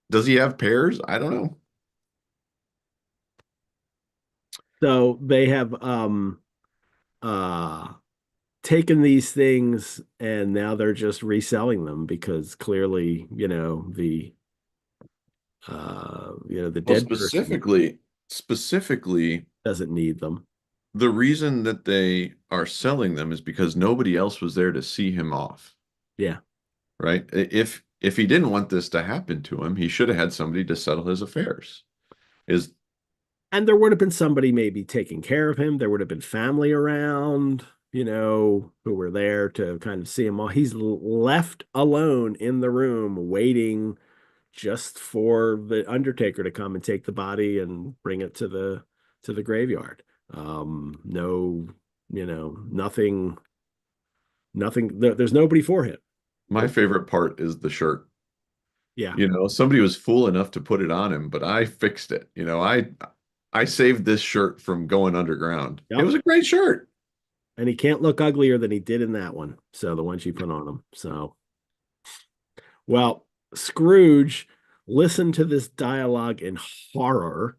does he have pairs? I don't know. So they have uh taken these things and now they're just reselling them because clearly, the Well, dead person specifically, doesn't need them. the reason that they are selling them is because nobody else was there to see him off, Yeah. right? If he didn't want this to happen to him, he should have had somebody to settle his affairs. Is And there would have been somebody maybe taking care of him. There would have been family around, who were there to kind of see him all. He's left alone in the room waiting just for the Undertaker to come and take the body and bring it to the graveyard. No, nothing. There's nobody for him. my favorite part is the shirt. Yeah. Somebody was fool enough to put it on him, but I fixed it. I saved this shirt from going underground. It Yep. was a great shirt. And he can't look uglier than he did in that one. So the one she put on him. So, well, Scrooge listened to this dialogue in horror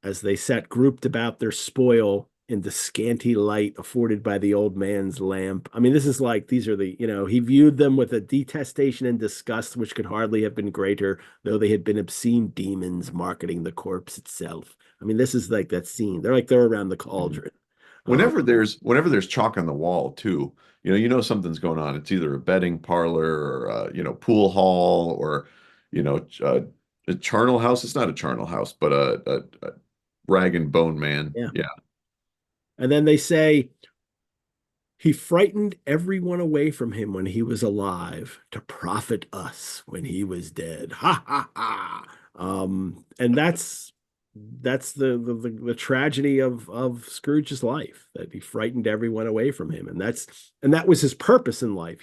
as they sat grouped about their spoil in the scanty light afforded by the old man's lamp. I mean, this is like, these are he viewed them with a detestation and disgust which could hardly have been greater, though they had been obscene demons marketing the corpse itself. I mean, this is like that scene. They're around the Mhm. cauldron. Um, Whenever there's chalk on the wall too, something's going on. It's either a betting parlor or pool hall or a charnel house. It's not a charnel house, but a rag and bone man. yeah. Yeah. And then they say, he frightened everyone away from him when he was alive to profit us when he was dead. Ha ha ha. And that's the tragedy of Scrooge's life, that he frightened everyone away from him, and that was his purpose in life.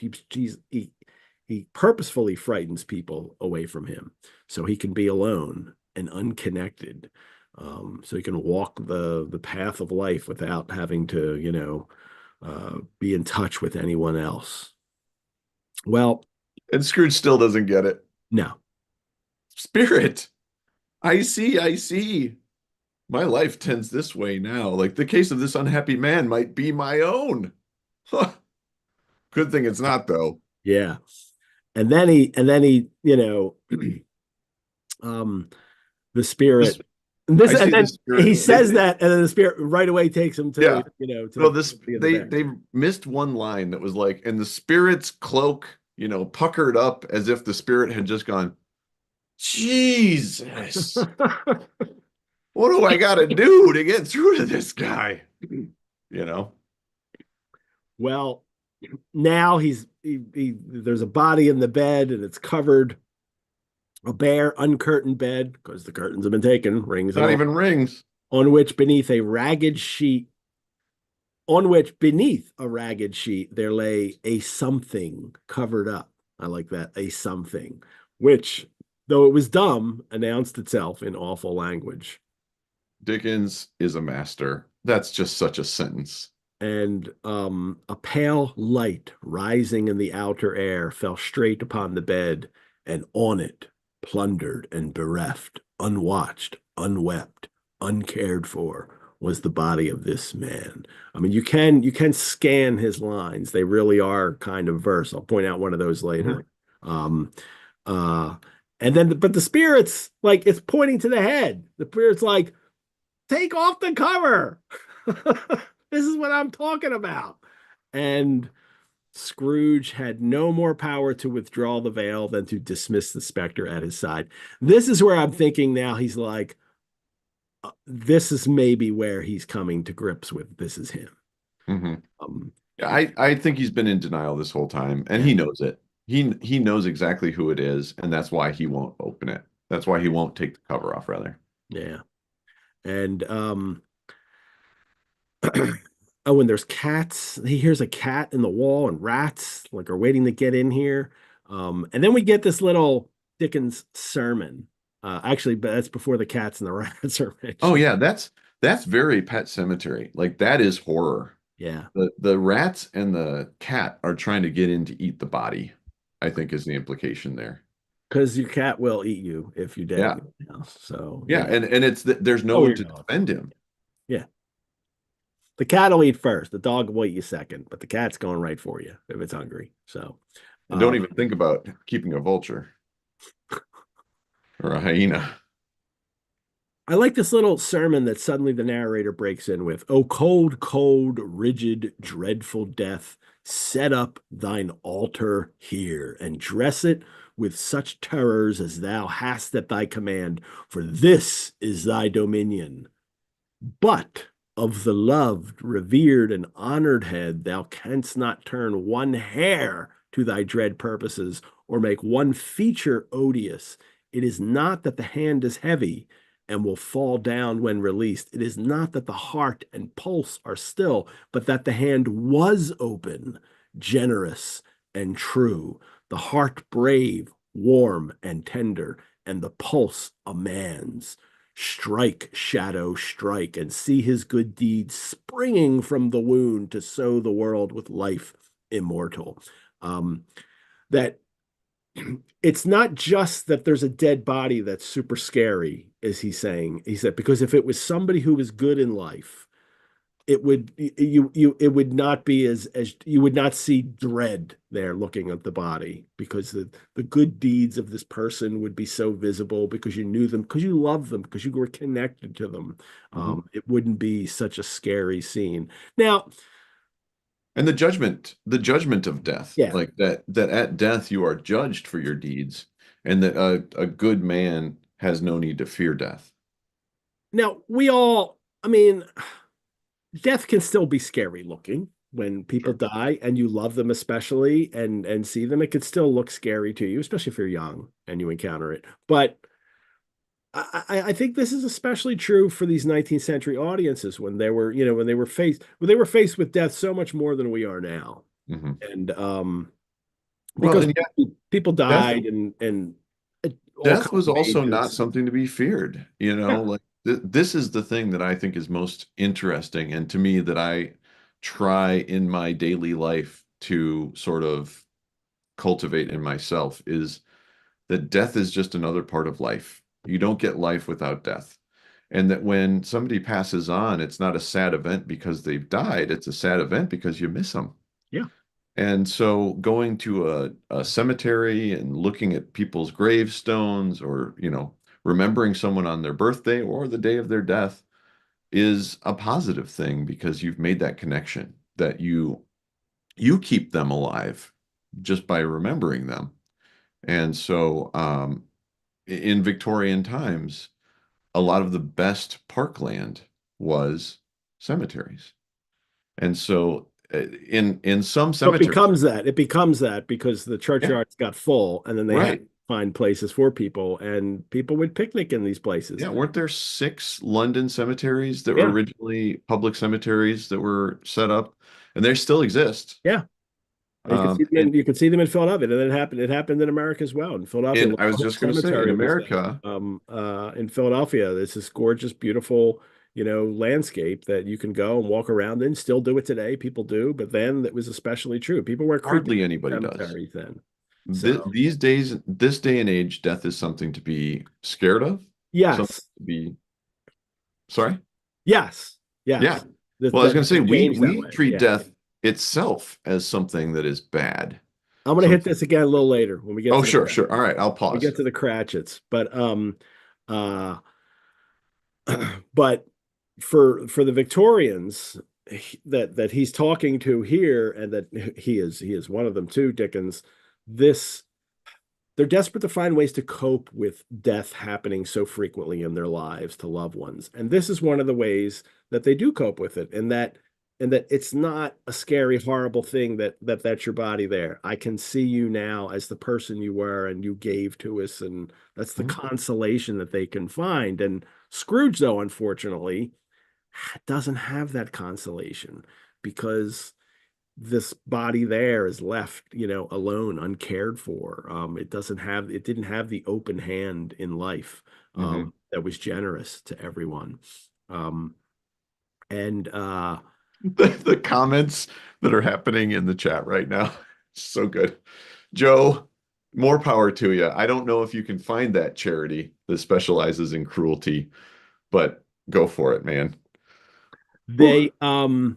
He purposefully frightens people away from him so he can be alone and unconnected, so he can walk the path of life without having to be in touch with anyone else. Well, And Scrooge still doesn't get it. no. Spirit, I see, I see. My life tends this way now. Like the case of this unhappy man might be my own. Huh. Good thing it's not, though. Yeah. And then he, um, the This, spirit. This I and see the then spirit. he says that, and then the spirit right away takes him to Yeah. to Well, the this in the bed. they missed one line that was like, and the spirit's cloak, puckered up as if the spirit had just gone, Jesus, what do I got to do to get through to this guy? You know, Well, now there's a body in the bed, and it's covered, a bare, uncurtained bed because the curtains have been taken, rings and not all, even rings. on which beneath a ragged sheet on which beneath a ragged sheet there lay a something covered up. I like that, a something, which, though it was dumb, announced itself in awful language. Dickens is a master. That's just such a sentence. And a pale light rising in the outer air fell straight upon the bed, and on it, plundered and bereft, unwatched, unwept, uncared for, was the body of this man. I mean, you can scan his lines. They really are kind of verse. I'll point out one of those later. Um, uh, and then, but the spirit's like, it's pointing to the head. The spirit's like, take off the cover. This is what I'm talking about. And Scrooge had no more power to withdraw the veil than to dismiss the specter at his side. This is where I'm thinking now he's like, this is maybe where he's coming to grips with this is him. Mm-hmm. Um, I think he's been in denial this whole time, and yeah. he knows it. He knows exactly who it is, and that's why he won't open it. That's why he won't take the cover off, rather. Yeah. And oh, and there's cats. He hears a cat in the wall and rats like are waiting to get in here. And then we get this little Dickens sermon. Actually, but that's before the cats and the rats are Oh mentioned. yeah, that's very Pet Cemetery. Like that is horror. Yeah. The rats and the cat are trying to get in to eat the body, I think is the implication there. Because your cat will eat you if you're dead Yeah. in your house. So, Yeah, and there's no oh, one your to dog. defend him. Yeah. The cat will eat first. The dog will eat you second, but the cat's going right for you if it's hungry. So, And don't um, even think about keeping a vulture or a hyena. I like this little sermon that suddenly the narrator breaks in with, "O cold, cold, rigid, dreadful death, set up thine altar here and dress it with such terrors as thou hast at thy command, for this is thy dominion. But of the loved, revered, and honored head, thou canst not turn one hair to thy dread purposes, or make one feature odious. It is not that the hand is heavy and will fall down when released. It is not that the heart and pulse are still, but that the hand was open, generous, and true, the heart brave, warm, and tender, and the pulse a man's. Strike, shadow, strike, and see his good deeds springing from the wound to sow the world with life immortal." That it's not just that there's a dead body that's super scary, as he's saying. He said, because if it was somebody who was good in life, it would it would not be as you would not see dread there looking at the body, because the good deeds of this person would be so visible because you knew them, because you loved them, because you were connected to them. Mhm. It wouldn't be such a scary scene. Now, And the judgment of death, yeah. like that at death you are judged for your deeds, and that a good man has no need to fear death. Now we all, I mean, death can still be scary looking when people Sure. die and you love them, especially, and see them. It could still look scary to you, especially if you're young and you encounter it. But I think this is especially true for these 19th century audiences when they were, when they were faced with death so much more than we are now. Hmm. And Well, because and yet people death died and all death kinds was of also not ages. something to be feared, Yeah. like this is the thing that I think is most interesting, and to me that I try in my daily life to sort of cultivate in myself is that death is just another part of life. You don't get life without death. And that when somebody passes on, it's not a sad event because they've died. It's a sad event because you miss them. Yeah. And so going to a cemetery and looking at people's gravestones or, remembering someone on their birthday or the day of their death is a positive thing because you've made that connection that you keep them alive just by remembering them. And so in Victorian times, a lot of the best parkland was cemeteries. And so in some So it cemeteries, becomes that. It becomes that because the yeah, churchyards got full and then they had right. to find places for people, and people would picnic in these places. Yeah, weren't there 6 London cemeteries that were Yeah. originally public cemeteries that were set up, and they still exist. Yeah. You could see them And you could see them in Philadelphia. And then it happened in America as well. In Philadelphia, I was Hope just going to say, in Cemetery was there. America, In Philadelphia, there's this gorgeous, beautiful, landscape that you can go and walk around in. Still do it today. People do, but then that was especially true. People were creeping hardly in anybody does. cemeteries then. So These days, this day and age, death is something to be scared of, something yes, to be, sorry? yes, Yeah. yes. Well, I was going to say That changed that we way. treat Yeah. death itself as something that is bad. I'm gonna hit Something. this again a little later when we get Oh, to the sure, sure. All Cratchits. right, I'll We pause. get to the Cratchits, uh, but for the Victorians that he's talking to here, and that he is one of them too, Dickens. This They're desperate to find ways to cope with death happening so frequently in their lives to loved ones, and this is one of the ways that they do cope with it. And that and that it's not a scary, horrible thing that's your body there. I can see you now as the person you were and you gave to us, and that's the consolation that they can find. And Scrooge, though, unfortunately, doesn't have that consolation because this body there is left, alone, uncared for. It didn't have the open hand in life that was generous to everyone. And the comments that are happening in the chat right now, so good. Joe, more power to you. I don't know if you can find that charity that specializes in cruelty, but go for it, man. they and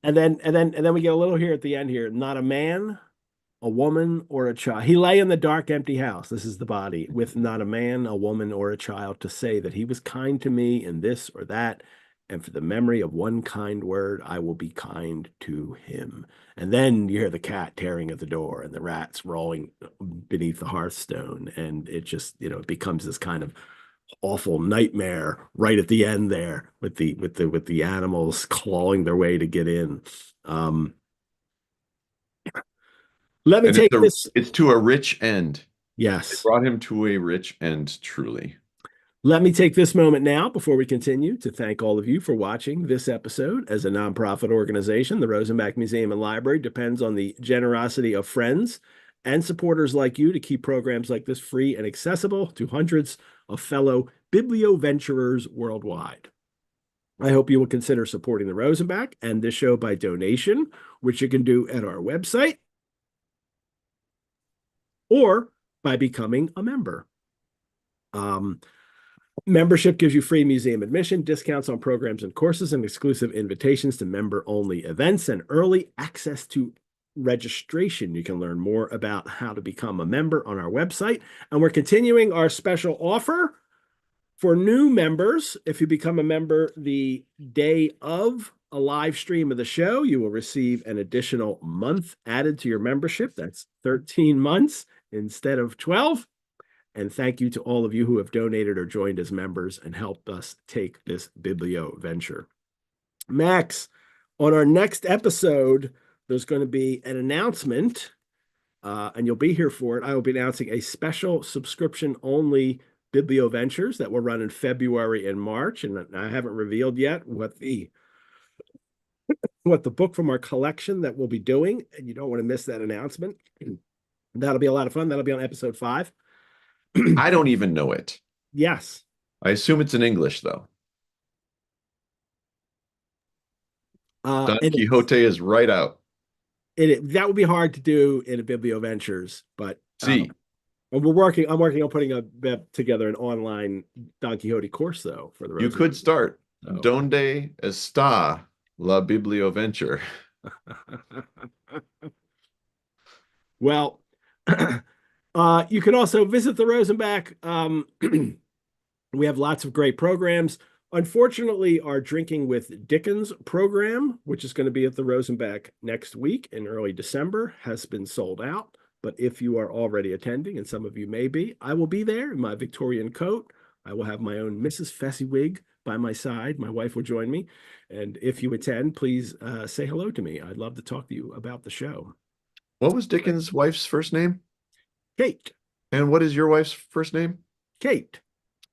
then we get a little here at the end here. Not a man, a woman, or a child. He lay in the dark, empty house. This is the body, with not a man, a woman, or a child to say that he was kind to me in this or that. And for the memory of one kind word, I will be kind to him. And then you hear the cat tearing at the door and the rats rolling beneath the hearthstone. And it just, it becomes this kind of awful nightmare right at the end there with the animals clawing their way to get in. Let me take this. It's to a rich end. Yes. It brought him to a rich end, truly. Let me take this moment now before we continue to thank all of you for watching this episode. As a nonprofit organization, the Rosenbach Museum and Library depends on the generosity of friends and supporters like you to keep programs like this free and accessible to hundreds of fellow biblioventurers worldwide. I hope you will consider supporting the Rosenbach and this show by donation, which you can do at our website, or by becoming a member. Membership gives you free museum admission, discounts on programs and courses, and exclusive invitations to member-only events and early access to registration. You can learn more about how to become a member on our website. And we're continuing our special offer for new members. If you become a member the day of a live stream of the show, you will receive an additional month added to your membership. That's 13 months instead of 12. And thank you to all of you who have donated or joined as members and helped us take this Biblio venture. Max, on our next episode, there's going to be an announcement, and you'll be here for it. I will be announcing a special subscription-only Biblioventures that will run in February and March, and I haven't revealed yet what the book from our collection that we'll be doing, and you don't want to miss that announcement. That'll be a lot of fun. That'll be on episode 5. I don't even know it. Yes. I assume it's in English, though. Don Quixote is right out. That would be hard to do in a Biblioventures, but I'm working on putting together an online Don Quixote course, though, for the You could start. Donde está la Biblioventure? Well, you can also visit the Rosenbach. We have lots of great programs. Unfortunately, our Drinking with Dickens program, which is going to be at the Rosenbach next week in early December, has been sold out. But if you are already attending, and some of you may be, I will be there in my Victorian coat. I will have my own Mrs. Fezziwig by my side. My wife will join me. And if you attend, please say hello to me. I'd love to talk to you about the show. What was Dickens' wife's first name? Kate. And what is your wife's first name? Kate.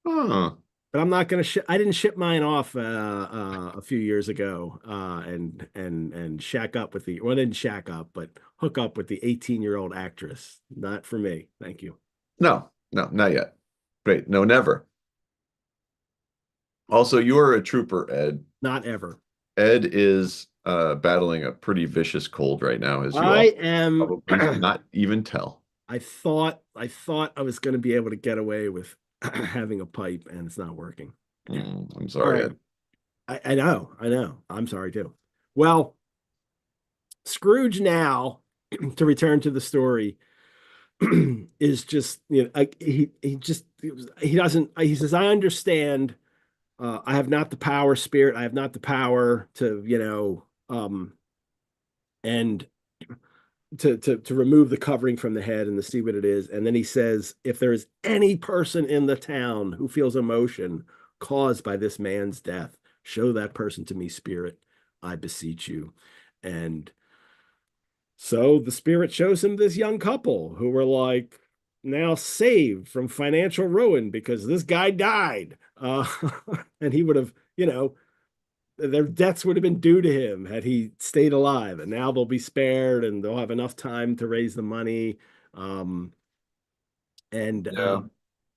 Oh. But I'm not going to ship. I didn't ship mine off a few years ago and shack up with well, I didn't shack up, but hook up with the 18-year-old actress. Not for me. Thank you. No, not yet. Great. No, never. Also, you are a trooper, Ed. Not ever. Ed is battling a pretty vicious cold right now, as you am probably not even tell. I thought I was going to be able to get away with having a pipe, and it's not working. I'm sorry, Ed. I know. I'm sorry too. Well, Scrooge now, to return to the story, is just, he says, I understand. I have not the power, spirit. I have not the power to, and to remove the covering from the head and to see what it is. And then he says, if there is any person in the town who feels emotion caused by this man's death, Show that person to me, spirit, I beseech you. And so the spirit shows him this young couple who were like now saved from financial ruin because this guy died. And he would have, their debts would have been due to him had he stayed alive. And now they'll be spared and they'll have enough time to raise the money. Um, and Yeah. Well,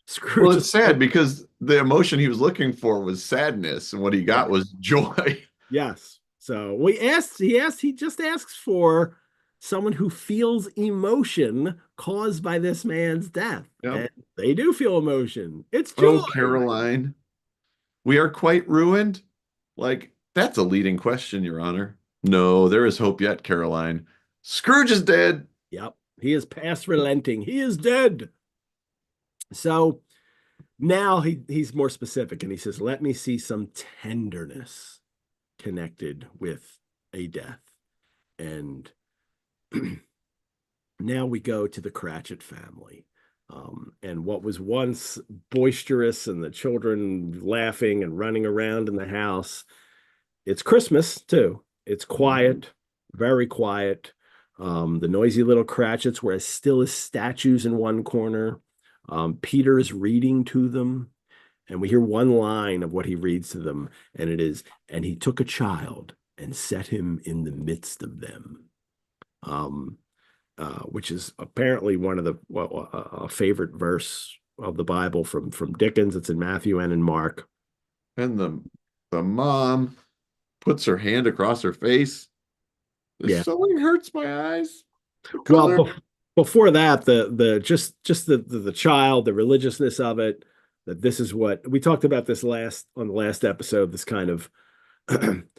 Scrooge is, it's sad because the emotion he was looking for was sadness, and what he got was joy. yes. So he just asks for someone who feels emotion caused by this man's death. Yep. And they do feel emotion. It's Oh, joy. Caroline, we are quite ruined. Like, that's a leading question, Your Honor. No, there is hope yet, Caroline. Scrooge is dead. Yep. He is past relenting. He is dead. So now he's more specific and he says, let me see some tenderness connected with a death. And now we go to the Cratchit family. And what was once boisterous and the children laughing and running around in the house, it's Christmas too. It's quiet, very quiet. The noisy little Cratchits were as still as statues in one corner. Peter is reading to them, and we hear one line of what he reads to them, and it is, and he took a child and set him in the midst of them. Which is apparently one of the a favorite verse of the Bible from Dickens. It's in Matthew and in Mark. And the mom puts her hand across her face. The Yeah. sewing hurts my eyes. Well, before that, the child, the religiousness of it, that this is what we talked about this on the last episode, this kind of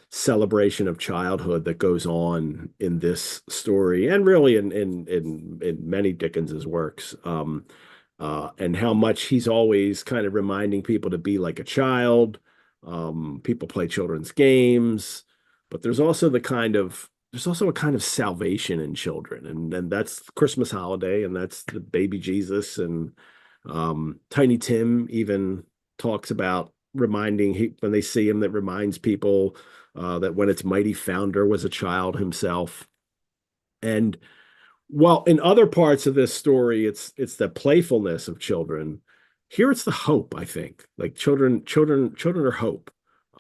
celebration of childhood that goes on in this story and really in many Dickens's works. And how much he's always kind of reminding people to be like a child. People play children's games, but there's also a kind of salvation in children, and that's the Christmas holiday, and that's the baby Jesus, and Tiny Tim even talks about reminding when they see him, that reminds people that when its mighty founder was a child himself. And well, in other parts of this story, it's the playfulness of children. Here it's the hope, I think. Like children are hope.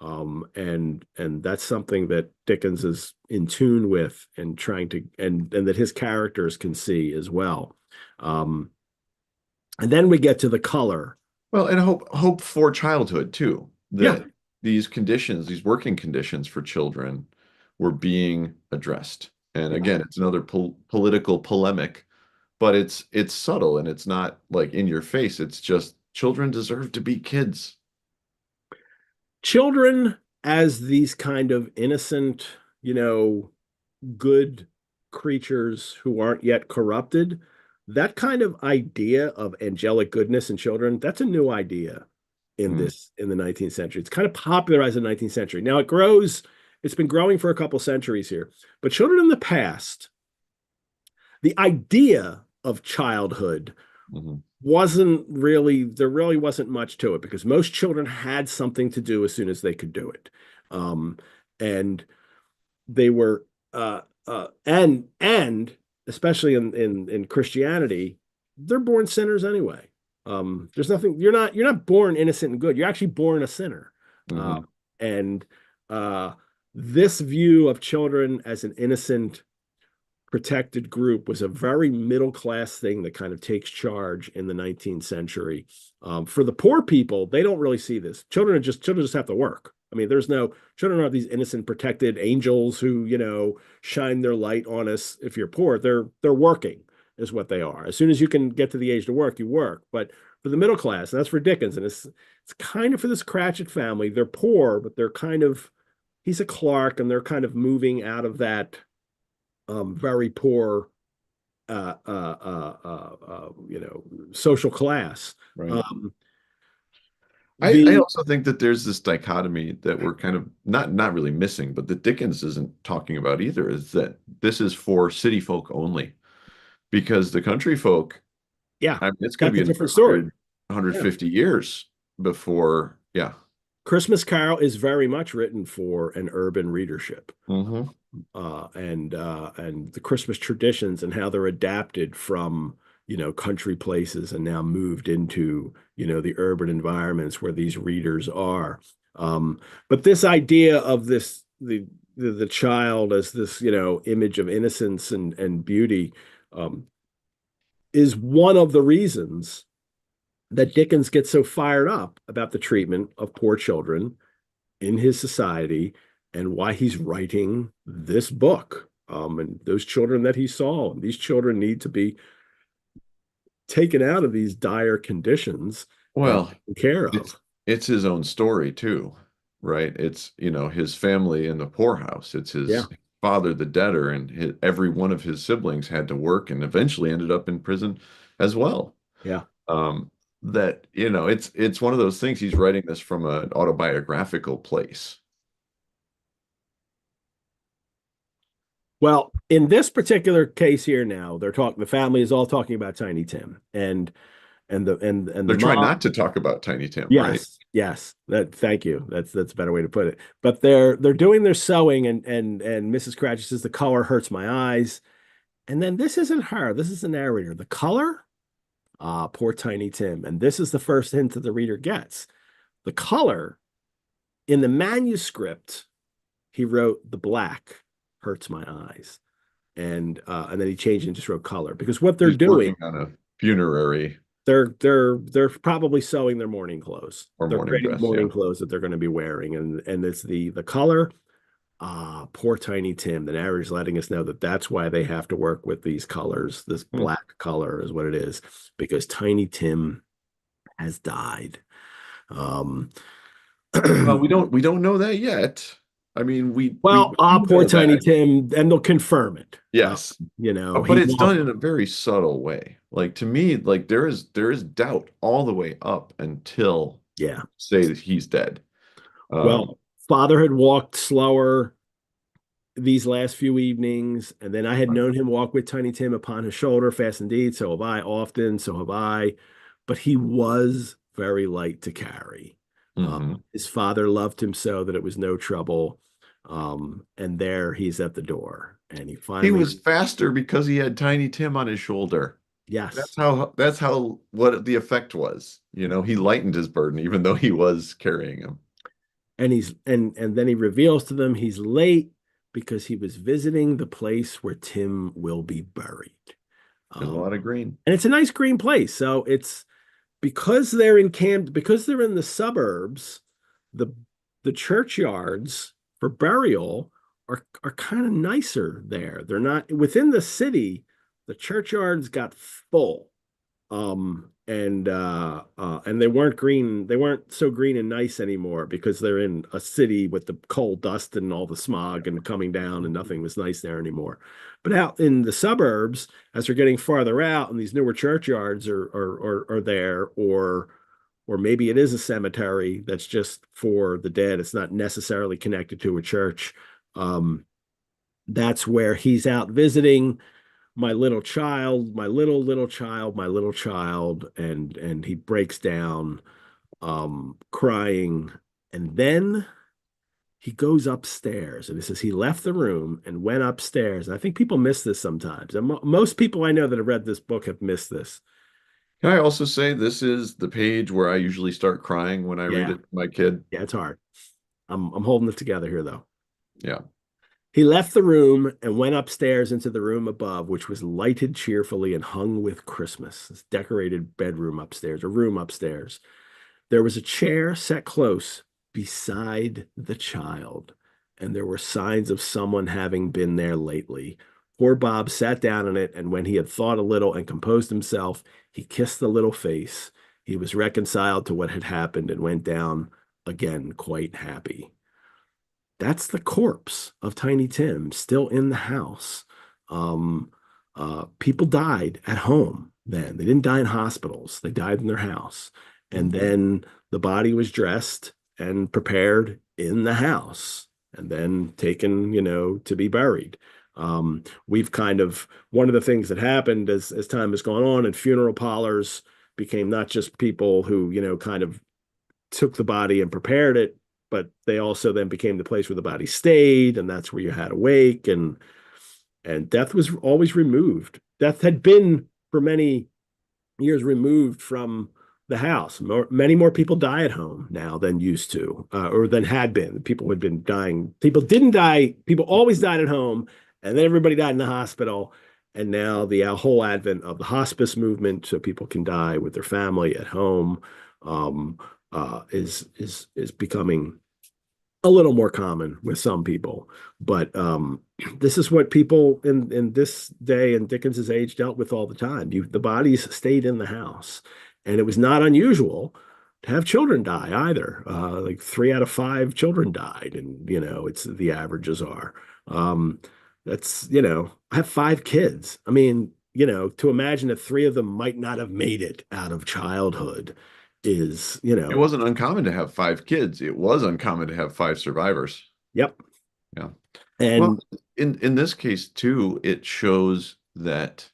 And that's something that Dickens is in tune with and trying to and that his characters can see as well. And then we get to the color. Well, and hope for childhood too. Yeah. That these conditions, these working conditions for children were being addressed. And Yeah. again, it's another political polemic, but it's subtle and it's not like in your face. It's just children deserve to be kids. Children as these kind of innocent, good creatures who aren't yet corrupted. That kind of idea of angelic goodness in children, that's a new idea in the 19th century. It's kind of popularized in the 19th century. Now it's been growing for a couple centuries here. But children in the past, the idea of childhood there really wasn't much to it because most children had something to do as soon as they could do it. And they were and especially in Christianity, they're born sinners anyway. There's nothing, you're not born innocent and good. You're actually born a sinner. And this view of children as an innocent, protected group was a very middle class thing that kind of takes charge in the 19th century. For the poor people, they don't really see this. Children just have to work. I mean, children aren't these innocent, protected angels who, shine their light on us. If you're poor, they're working is what they are. As soon as you can get to the age to work, you work. But for the middle class, and that's for Dickens, and it's kind of for this Cratchit family, they're poor, but they're kind of, he's a clerk, and they're kind of moving out of that very poor, social class. Right. I also think that there's this dichotomy that we're kind of not really missing, but that Dickens isn't talking about either, is that this is for city folk only. Because the country folk, yeah, I mean, it's going to be a different story. 150 years before, yeah. Christmas Carol is very much written for an urban readership. Mm-hmm. And the Christmas traditions and how they're adapted from, country places and now moved into, the urban environments where these readers are. But this idea of the child as this, image of innocence and beauty, is one of the reasons that Dickens gets so fired up about the treatment of poor children in his society and why he's writing this book. And those children that he saw, and these children need to be taken out of these dire conditions and Well, taken care it's of. it's his own story too, right? It's, his family in the poorhouse. It's Yeah, his father, the debtor, and every one of his siblings had to work and eventually ended up in prison as well. yeah. That, it's one of those things. He's writing this from an autobiographical place. Well, in this particular case here now, the family is all talking about Tiny Tim and They're the trying mom. not to talk about Tiny Tim, right? Yes, yes. Thank you. That's a better way to put it. But they're doing their sewing and Mrs. Cratchit says the color hurts my eyes. And then this isn't her. This is the narrator. The color, poor Tiny Tim. And this is the first hint that the reader gets. The color in the manuscript, he wrote the black hurts my eyes. And then he changed and just wrote color because what they're He's doing, working on a funerary they're probably sewing their morning clothes. or They're morning creating dress, yeah. morning clothes that they're going to be wearing, and it's the color. Poor Tiny Tim. The narrator's letting us know that that's why they have to work with these colors. This Hmm. black color is what it is because Tiny Tim has died. Um, Well, we don't know that yet. I mean, we well, do poor know Tiny that. Tim, and they'll confirm it. Yes. But He it's done walked. in a very subtle way. Like to me, like there is doubt all the way up until Yeah. say that he's dead. Um, Well, father had walked slower these last few evenings, and then I had known him walk with Tiny Tim upon his shoulder, fast indeed. So have I often, so have I. But he was very light to carry. mhm. His father loved him so that it was no trouble. And there he's at the door, and he He finally, was faster because he had Tiny Tim on his shoulder. yes, That's how what the effect was. He lightened his burden even though he was carrying him. and then he reveals to them he's late because he was visiting the place where Tim will be buried. There's a Um, lot of green. and it's a nice green place. So it's because they're in camp, because they're in the suburbs, the the churchyards for burial are kind of nicer there. They're not within the city. The churchyards got full, and they weren't so green and nice anymore because they're in a city with the coal dust and all the smog and coming down, and nothing was nice there anymore. But out in the suburbs, as they're getting farther out, and these newer churchyards are there, or maybe it is a cemetery that's just for the dead. It's not necessarily connected to a church. Um, that's where he's out visiting my little child, my little child, my little child, and he breaks down, crying, and then he goes upstairs, and it says he left the room and went upstairs. And I think people miss this sometimes. And most people I know that have read this book have missed this. Can I also say this is the page where I usually start crying when I read Yeah, it to my kid? yeah, it's hard. I'm holding it together here though. Yeah. He left the room and went upstairs into the room above, which was lighted cheerfully and hung with Christmas. This decorated bedroom upstairs, a room upstairs. There was a chair set close beside the child, and there were signs of someone having been there lately. Poor Bob sat down in it, and when he had thought a little and composed himself, he kissed the little face. He was reconciled to what had happened and went down again quite happy. That's the corpse of Tiny Tim still in the house. Um, People died at home then. They didn't die in hospitals. They died in their house. And Mhm. then the body was dressed and prepared in the house and then taken, to be buried. We've kind of one of the things that happened as time has gone on and funeral parlors became not just people who, kind of took the body and prepared it, but they also then became the place where the body stayed, and that's where you had a wake, and death was always removed. Death had been for many years removed from the house. Many more people die at home now than used to, or than had been. People had been dying. People didn't die. People always died at home, and then everybody died in the hospital. And now the whole advent of the hospice movement, so people can die with their family at home, um, is becoming a little more common with some people. But this is what people in this day and Dickens's age dealt with all the time. The bodies stayed in the house, and it was not unusual to have children die either. Like 3 out of 5 children died, and it's the averages are. That's I have 5 kids. I mean, to imagine that 3 of them might not have made it out of childhood is, It wasn't uncommon to have 5 kids. It was uncommon to have 5 survivors. Yep. Yeah. And well, in this case too, it shows that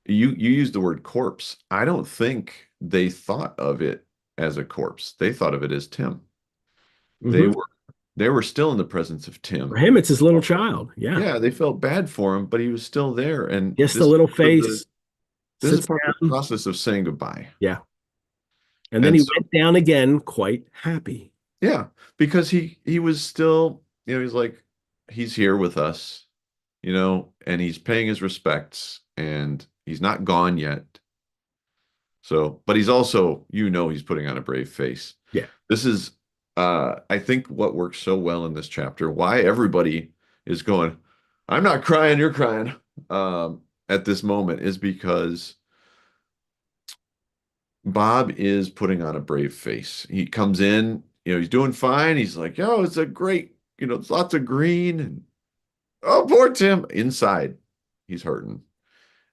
you use the word corpse. I don't think they thought of it as a corpse. They thought of it as Tim. mm-hmm. They were still in the presence of Tim. For him, it's his little child. Yeah. Yeah, they felt bad for him, but he was still there. And Just the little face. This is part of the process of saying goodbye. Yeah. And then he went down again quite happy. Yeah, because he was still, he's like, he's here with us, and he's paying his respects, and he's not gone yet. So, but he's also, he's putting on a brave face. Yeah. This is, I think what works so well in this chapter, why everybody is going, I'm not crying, you're crying, at this moment is because Bob is putting on a brave face. He comes in, he's doing fine. He's like, "Yo, it's a great, it's lots of green." And, oh, poor Tim. Inside, he's hurting.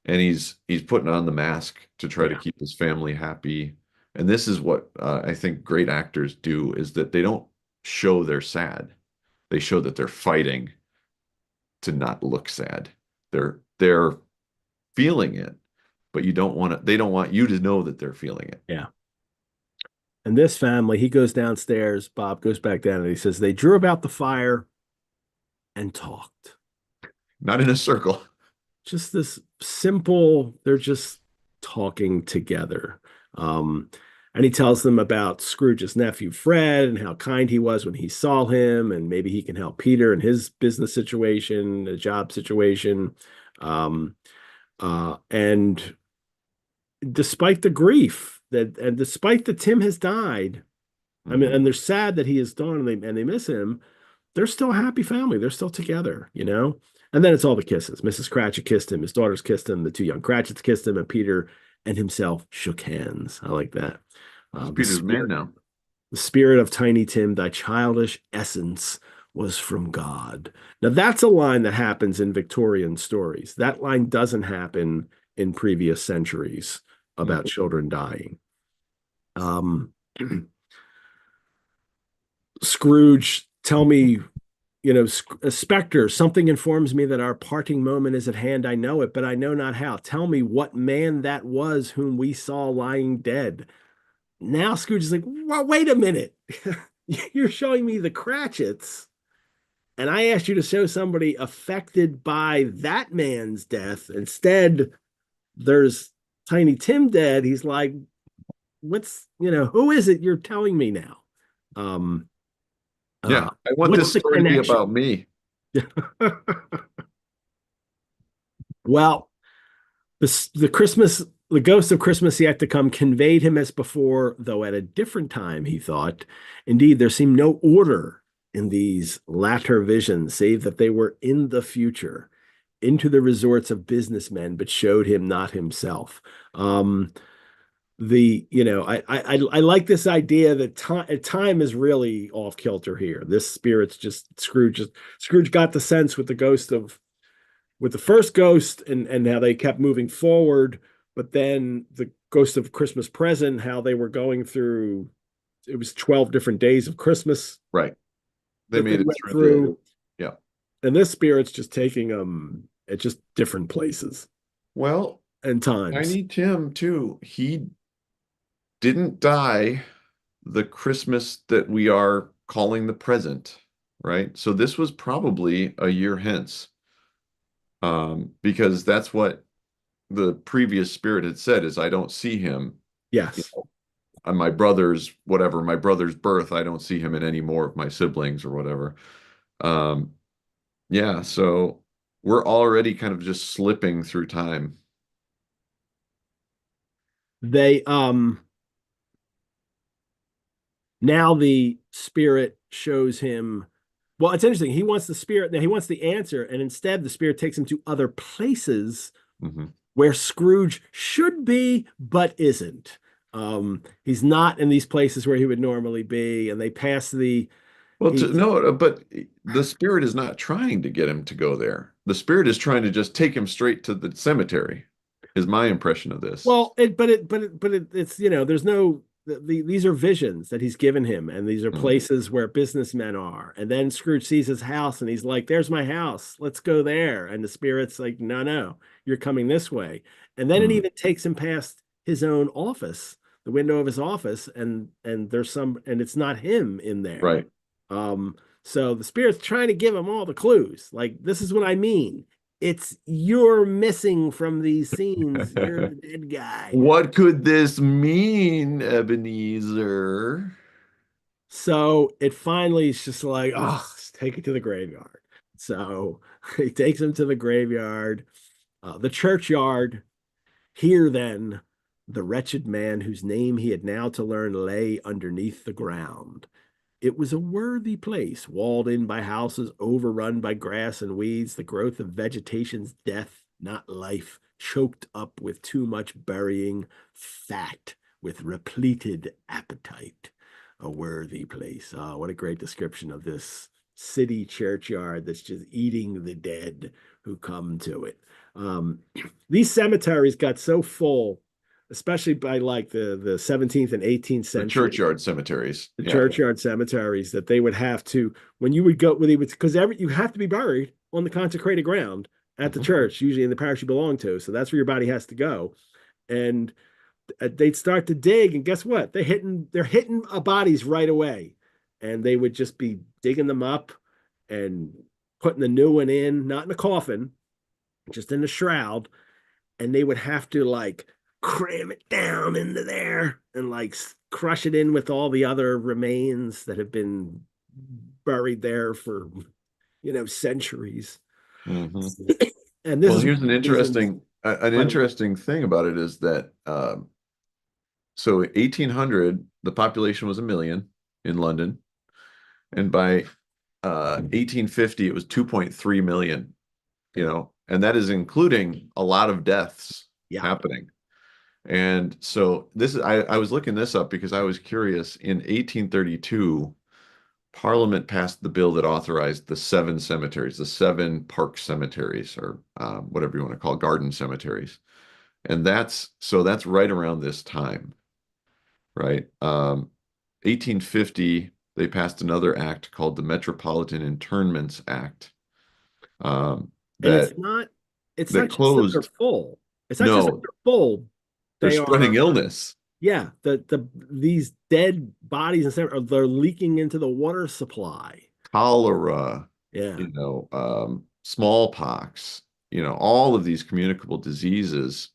And he's putting on the mask to try to keep his family happy. And this is what I think great actors do, is that they don't show they're sad. They show that they're fighting to not look sad. They're feeling it. But they don't want you to know that they're feeling it. Yeah. And this family, he goes downstairs, Bob goes back down, and he says, they drew about the fire and talked. Not in a circle. Just this simple, they're just talking together. And he tells them about Scrooge's nephew, Fred, and how kind he was when he saw him, and maybe he can help Peter in his business situation, a job situation. And despite the grief and despite that Tim has died, I mean, and they're sad that he is gone, and they miss him, they're still a happy family. They're still together, And then it's all the kisses. Mrs. Cratchit kissed him, his daughters kissed him, the 2 young Cratchits kissed him, and Peter and himself shook hands. I like that. Peter's man now. The spirit of Tiny Tim, thy childish essence was from God. Now that's a line that happens in Victorian stories. That line doesn't happen in previous centuries about children dying. Scrooge, tell me, a specter, something informs me that our parting moment is at hand. I know it, but I know not how. Tell me what man that was whom we saw lying dead. Now Scrooge is like, well, wait a minute. You're showing me the Cratchits, and I asked you to show somebody affected by that man's death. Instead, there's Tiny Tim dead. He's like, who is it you're telling me now? I want this story to be about me. Well, the ghost of Christmas yet to come conveyed him as before, though at a different time, he thought. Indeed, there seemed no order in these latter visions, save that they were in the future, into the resorts of businessmen, but showed him not himself. I like this idea that time is really off kilter here. This spirit's just Scrooge got the sense with the first ghost and how they kept moving forward, but then the ghost of Christmas present, how they were going through, it was 12 different days of Christmas. Right. They made it through. Yeah. And this spirit's just taking them at just different places. Well, and times. Tiny Tim too. He didn't die the Christmas that we are calling the present, right? So this was probably a year hence, because that's what the previous spirit had said is I don't see him, you Yes. know, on my brother's whatever, my brother's birth. I don't see him in any more of my siblings or whatever. Um, yeah, so we're already kind of just slipping through time. They now the spirit shows him, well, it's interesting. He wants the spirit, he wants the answer, and instead the spirit takes him to other places Mhm. where Scrooge should be, but isn't. He's not in these places where he would normally be, and they pass the Well, he's no, but the spirit is not trying to get him to go there. The spirit is trying to just take him straight to the cemetery, is my impression of this. well, it's there's no these are visions that he's given him, and these are Mm, places where businessmen are. And then Scrooge sees his house, and he's like, "There's my house. Let's go there." And the spirit's like, "No, no, you're coming this way." And then it mm, even takes him past his own office, the window of his office, and there's some, and it's not him in there. right. Um, so the spirit's trying to give him all the clues. Like, this is what I mean. It's you're missing from these scenes. You're the dead guy. What could this mean, Ebenezer? So it finally is just like, oh, let's take it to the graveyard. So he takes him to the graveyard, the churchyard. Here then, the wretched man whose name he had now to learn lay underneath the ground. It was a worthy place, walled in by houses, overrun by grass and weeds, the growth of vegetation's death, not life, choked up with too much burying, fat with repleted appetite. A worthy place. Oh, what a great description of this city churchyard that's just eating the dead who come to it. Um, these cemeteries got so full, especially by like the 17th and 18th The century, churchyard cemeteries. the Yeah. churchyard cemeteries, that they would have to, when you would go when they would, because you have to be buried on the consecrated ground at the Mhm. church, usually in the parish you belong to, so that's where your body has to go. And they'd start to dig, and guess what, they're hitting bodies right away, and they would just be digging them up and putting the new one in, not in a coffin, just in the shroud. And they would have to like cram it down into there and like crush it in with all the other remains that have been buried there for centuries. Hmm. And this Well, is one here's of the reasons. an But interesting thing about it is that so 1800, the population was a million in London, and by 1850, it was 2.3 million, and that is including a lot of deaths yeah, happening. And so I was looking this up because I was curious. In 1832, Parliament passed the bill that authorized the seven cemeteries, the seven park cemeteries, or whatever you want to call garden cemeteries. And that's right around this time, right? 1850, they passed another act called the Metropolitan Internments Act, and it's that not it's not that just that they're closed. full. It's not just that No, they're full. they're They spreading are, illness, yeah, these dead bodies and stuff they're leaking into the water supply. cholera, Yeah. smallpox, all of these communicable diseases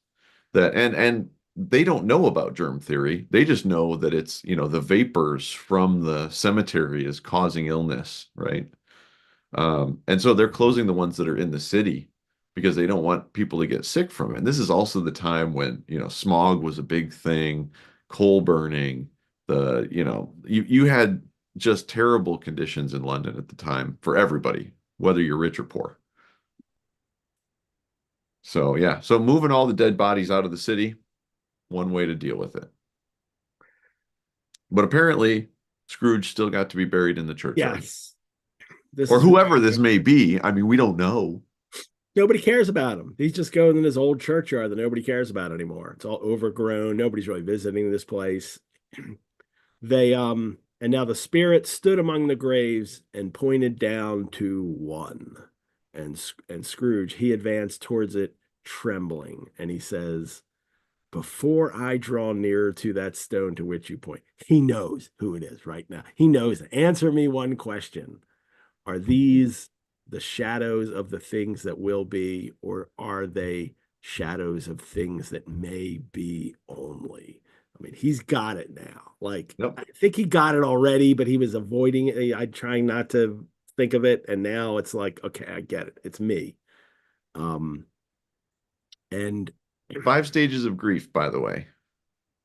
that and they don't know about germ theory. They just know that it's, the vapors from the cemetery is causing illness, right? And so they're closing the ones that are in the city because they don't want people to get sick from it. And this is also the time when, smog was a big thing, coal burning, you had just terrible conditions in London at the time for everybody, whether you're rich or poor. So yeah, so moving all the dead bodies out of the city, one way to deal with it. But apparently, Scrooge still got to be buried in the churchyard. Yes. This Or is where whoever this may be. I mean, we don't know. nobody cares about him. He's just going in his old churchyard that nobody cares about anymore. It's all overgrown. Nobody's really visiting this place. And now the spirit stood among the graves and pointed down to one. And Scrooge, he advanced towards it trembling, and he says, before I draw nearer to that stone to which you point. He knows who it is right now. He knows it. Answer me one question. Are these the shadows of the things that will be, or are they shadows of things that may be only? I mean, he's got it now. Like, Yep. I think he got it already, but he was avoiding it. I trying not to think of it. And now it's like, okay, I get it. It's me. Um, and 5 stages of grief, by the way.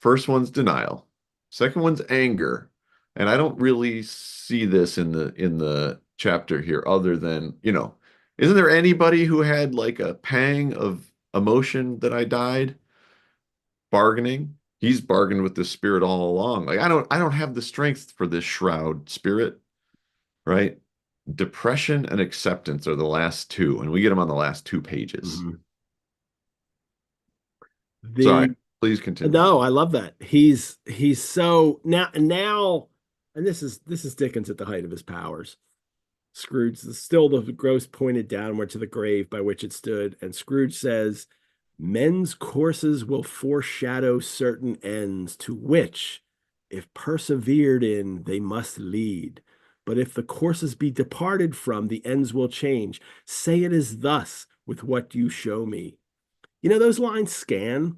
First one's denial. Second one's anger. And I don't really see this in the chapter here other than, isn't there anybody who had like a pang of emotion that I died? Bargaining. He's bargained with the spirit all along. Like I don't have the strength for this shroud spirit, right? Depression and acceptance are the last two, and we get them on the last 2 pages. mhm. Sorry, the please continue. No, I love that. He's so now, and this is Dickens at the height of his powers. Scrooge, still the ghost pointed downward to the grave by which it stood, and Scrooge says, men's courses will foreshadow certain ends to which, if persevered in, they must lead. But if the courses be departed from, the ends will change. Say it is thus with what you show me. Those lines scan.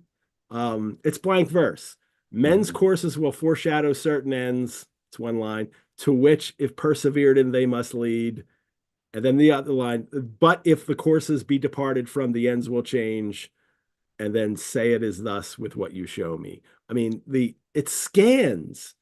It's blank verse. Men's Mhm. courses will foreshadow certain ends. It's one line. To which, if persevered in, they must lead. And then the other line, but if the courses be departed from, the ends will change. And then say it is thus with what you show me. I mean, it scans.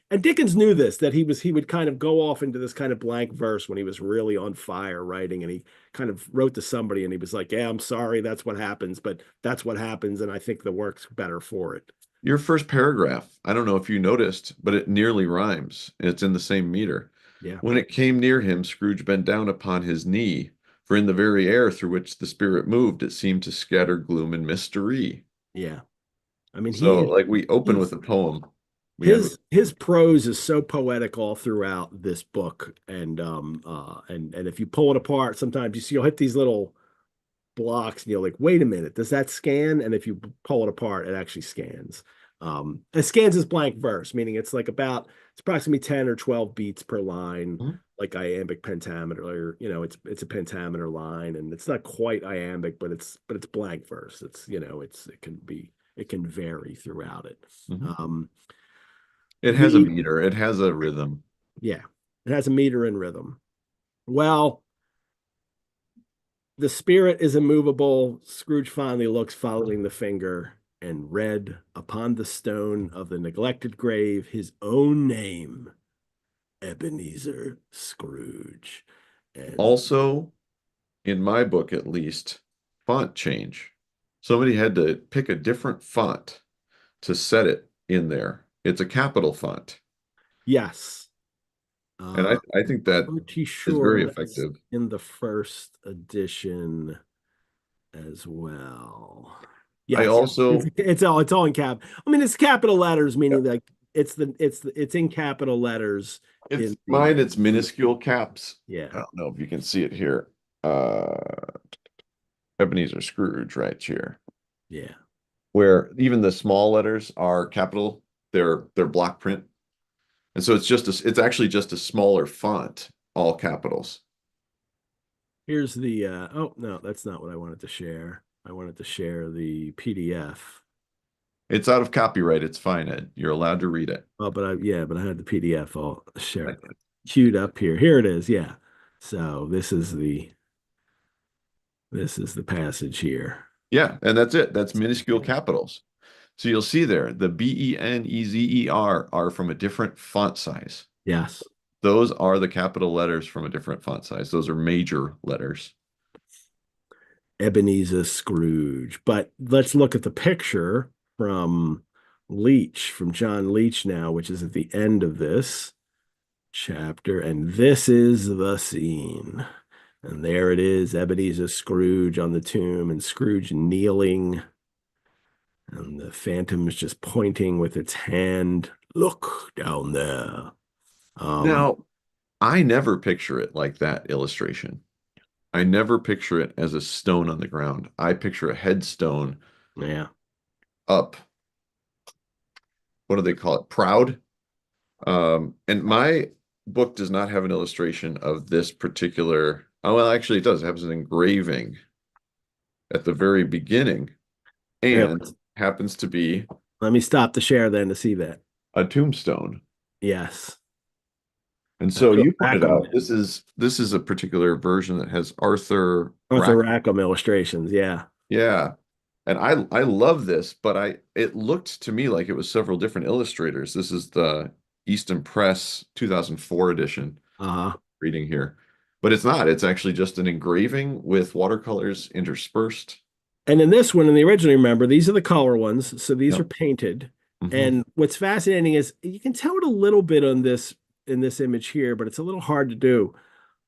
And Dickens knew this, that he would kind of go off into this kind of blank verse when he was really on fire writing, and he kind of wrote to somebody and he was like, yeah, I'm sorry, that's what happens, but that's what happens, and I think the work's better for it. Your first paragraph, I don't know if you noticed, but it nearly rhymes. It's in the same meter. Yeah. When it came near him, Scrooge bent down upon his knee, for in the very air through which the spirit moved, it seemed to scatter gloom and mystery. Yeah. I mean, So, like, we open with he's a poem. We end with his prose is so poetic all throughout this book. And if you pull it apart, sometimes you'll hit these little blocks and you're like, wait a minute, does that scan? And if you pull it apart, it actually scans. It scans as blank verse, meaning it's approximately 10 or 12 beats per line, Mhm. like iambic pentameter, or it's a pentameter line, and it's not quite iambic, but it's blank verse. It can vary throughout it. Mhm. Um, It has a the meter, it has a rhythm. Yeah, it has a meter and rhythm. Well, the spirit is immovable. Scrooge fondly looks, following the finger, and read upon the stone of the neglected grave his own name, Ebenezer Scrooge. And Also, in my book at least, font change. Somebody had to pick a different font to set it in there. It's a capital font. yes, And I think that pretty is sure very that's effective. in the first edition as well. I Yes, also, it's all in cap. I mean, it's capital letters, yeah, meaning like it's in capital letters it's in the mine, it's minuscule caps. yeah, I don't know if you can see it here. Ebenezer Scrooge right here, yeah. where even the small letters are capital, they're block print. And so it's actually just a smaller font, all capitals. Here's the oh no, that's not what I wanted to share. I wanted to share the PDF. It's out of copyright. It's fine, Ed. You're allowed to read it. Oh, but I had the PDF all I shared, can. queued up here. Here it is. Yeah. So this is the passage here. Yeah, and that's it. That's minuscule capitals. So you'll see there, the Benezer are from a different font size. Yes. Those are the capital letters from a different font size. Those are major letters. Ebenezer Scrooge. But let's look at the picture from from John Leach now, which is at the end of this chapter. And this is the scene. And there it is, Ebenezer Scrooge on the tomb, and Scrooge kneeling, and the phantom is just pointing with its hand. Look down there. Um, Now, I never picture it like that illustration. I never picture it as a stone on the ground. I picture a headstone yeah. up, what do they call it? Proud. And my book does not have an illustration of this particular. Oh, well, actually, it does. It has an engraving at the very beginning, Here, and happens to be let me stop the share then to see that. a tombstone. Yes. And That's so what you pointed Rackham out did. this is a particular version that has Arthur Arthur Rack. Rackham illustrations. Yeah. Yeah. And I love this, but it looked to me like it was several different illustrators. This is the Easton Press 2004 edition Uh-huh. reading here. But it's not. It's actually just an engraving with watercolors interspersed. And in this one, in the original, remember, these are the color ones. So these are Yep. painted. Hmm. And what's fascinating is you can tell it a little bit on this in this image here, but it's a little hard to do.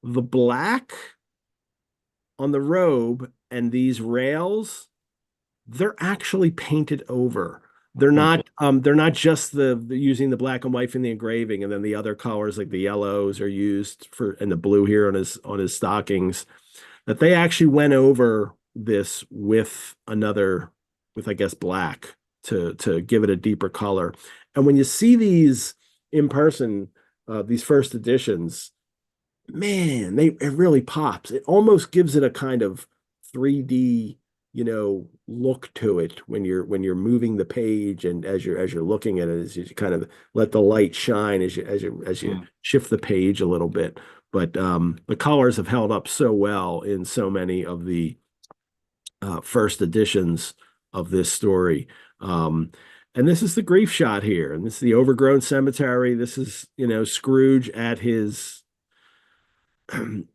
The black on the robe and these rails, they're actually painted over. They're not just the using the black and white in the engraving, and then the other colors like the yellows are used for and the blue here on his stockings. That they actually went over this with another with I guess black to give it a deeper color. And when you see these in person, these first editions, man, it really pops. It almost gives it a kind of 3D, look to it when you're moving the page and as you're looking at it, as you kind of let the light shine as you Mm. shift the page a little bit. But the colors have held up so well in so many of the first editions of this story. And this is the grief shot here, and this is the overgrown cemetery. This is, Scrooge at his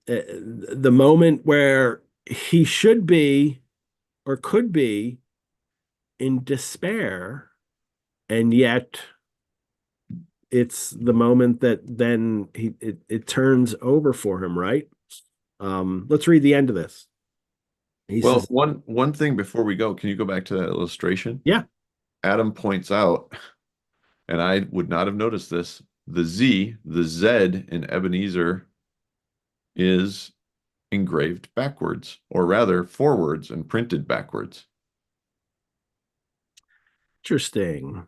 the moment where he should be or could be in despair, and yet it's the moment that then it turns over for him, right? Let's read the end of this. He Well, says, one thing before we go, can you go back to that illustration? yeah, Adam points out, and I would not have noticed this, the Z in Ebenezer is engraved backwards, or rather forwards and printed backwards. interesting.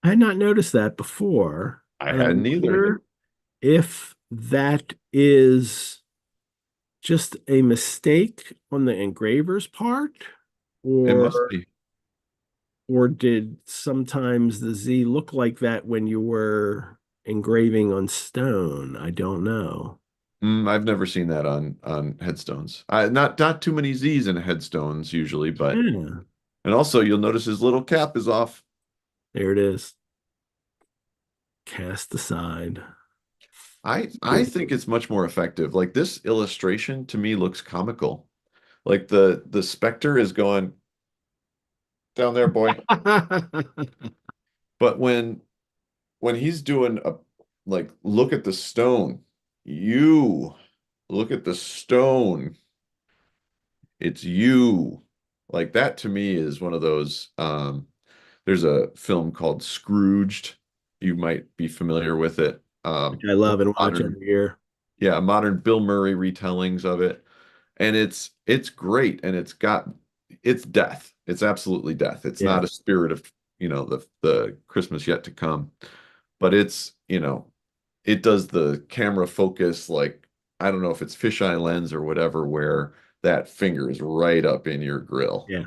I had not noticed that before, I and I hadn't either. wonder if that is just a mistake on the engraver's part, It must or be. did sometimes the Z look like that when you were engraving on stone? I don't know. I've never seen that on headstones. Not too many Z's in headstones usually, but Yeah, and also you'll notice his little cap is off. there it is. Cast aside. I think it's much more effective. Like this illustration to me looks comical. Like the specter is going down there, boy. But when he's doing a like look at the stone, you look at the stone. It's you. Like that to me is one of those there's a film called Scrooged. You might be familiar with it. Which I love and watch Modern, every year. yeah, modern Bill Murray retellings of it. And it's great and it's death. It's absolutely death. It's Yeah. not a spirit of, the Christmas yet to come. But it does the camera focus like I don't know if it's fisheye lens or whatever, where that finger is right up in your grill. Yeah.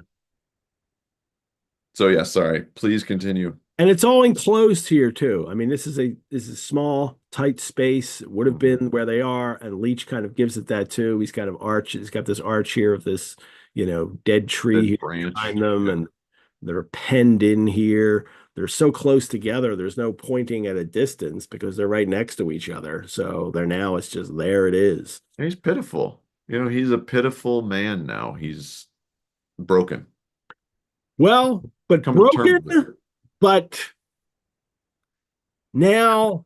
So yeah, sorry. Please continue. And it's all enclosed here too. I mean, this is a small, tight space. It would have Mhm. been where they are, and Leach kind of gives it that too. He's kind of arch. He's got this arch here of this, dead tree That here branch. behind them, Yeah. and they're penned in here. They're so close together. There's no pointing at a distance because they're right next to each other. So they're now. It's just there. It is. He's pitiful. He's a pitiful man now. He's broken. Well, but Come to terms broken, with it. but now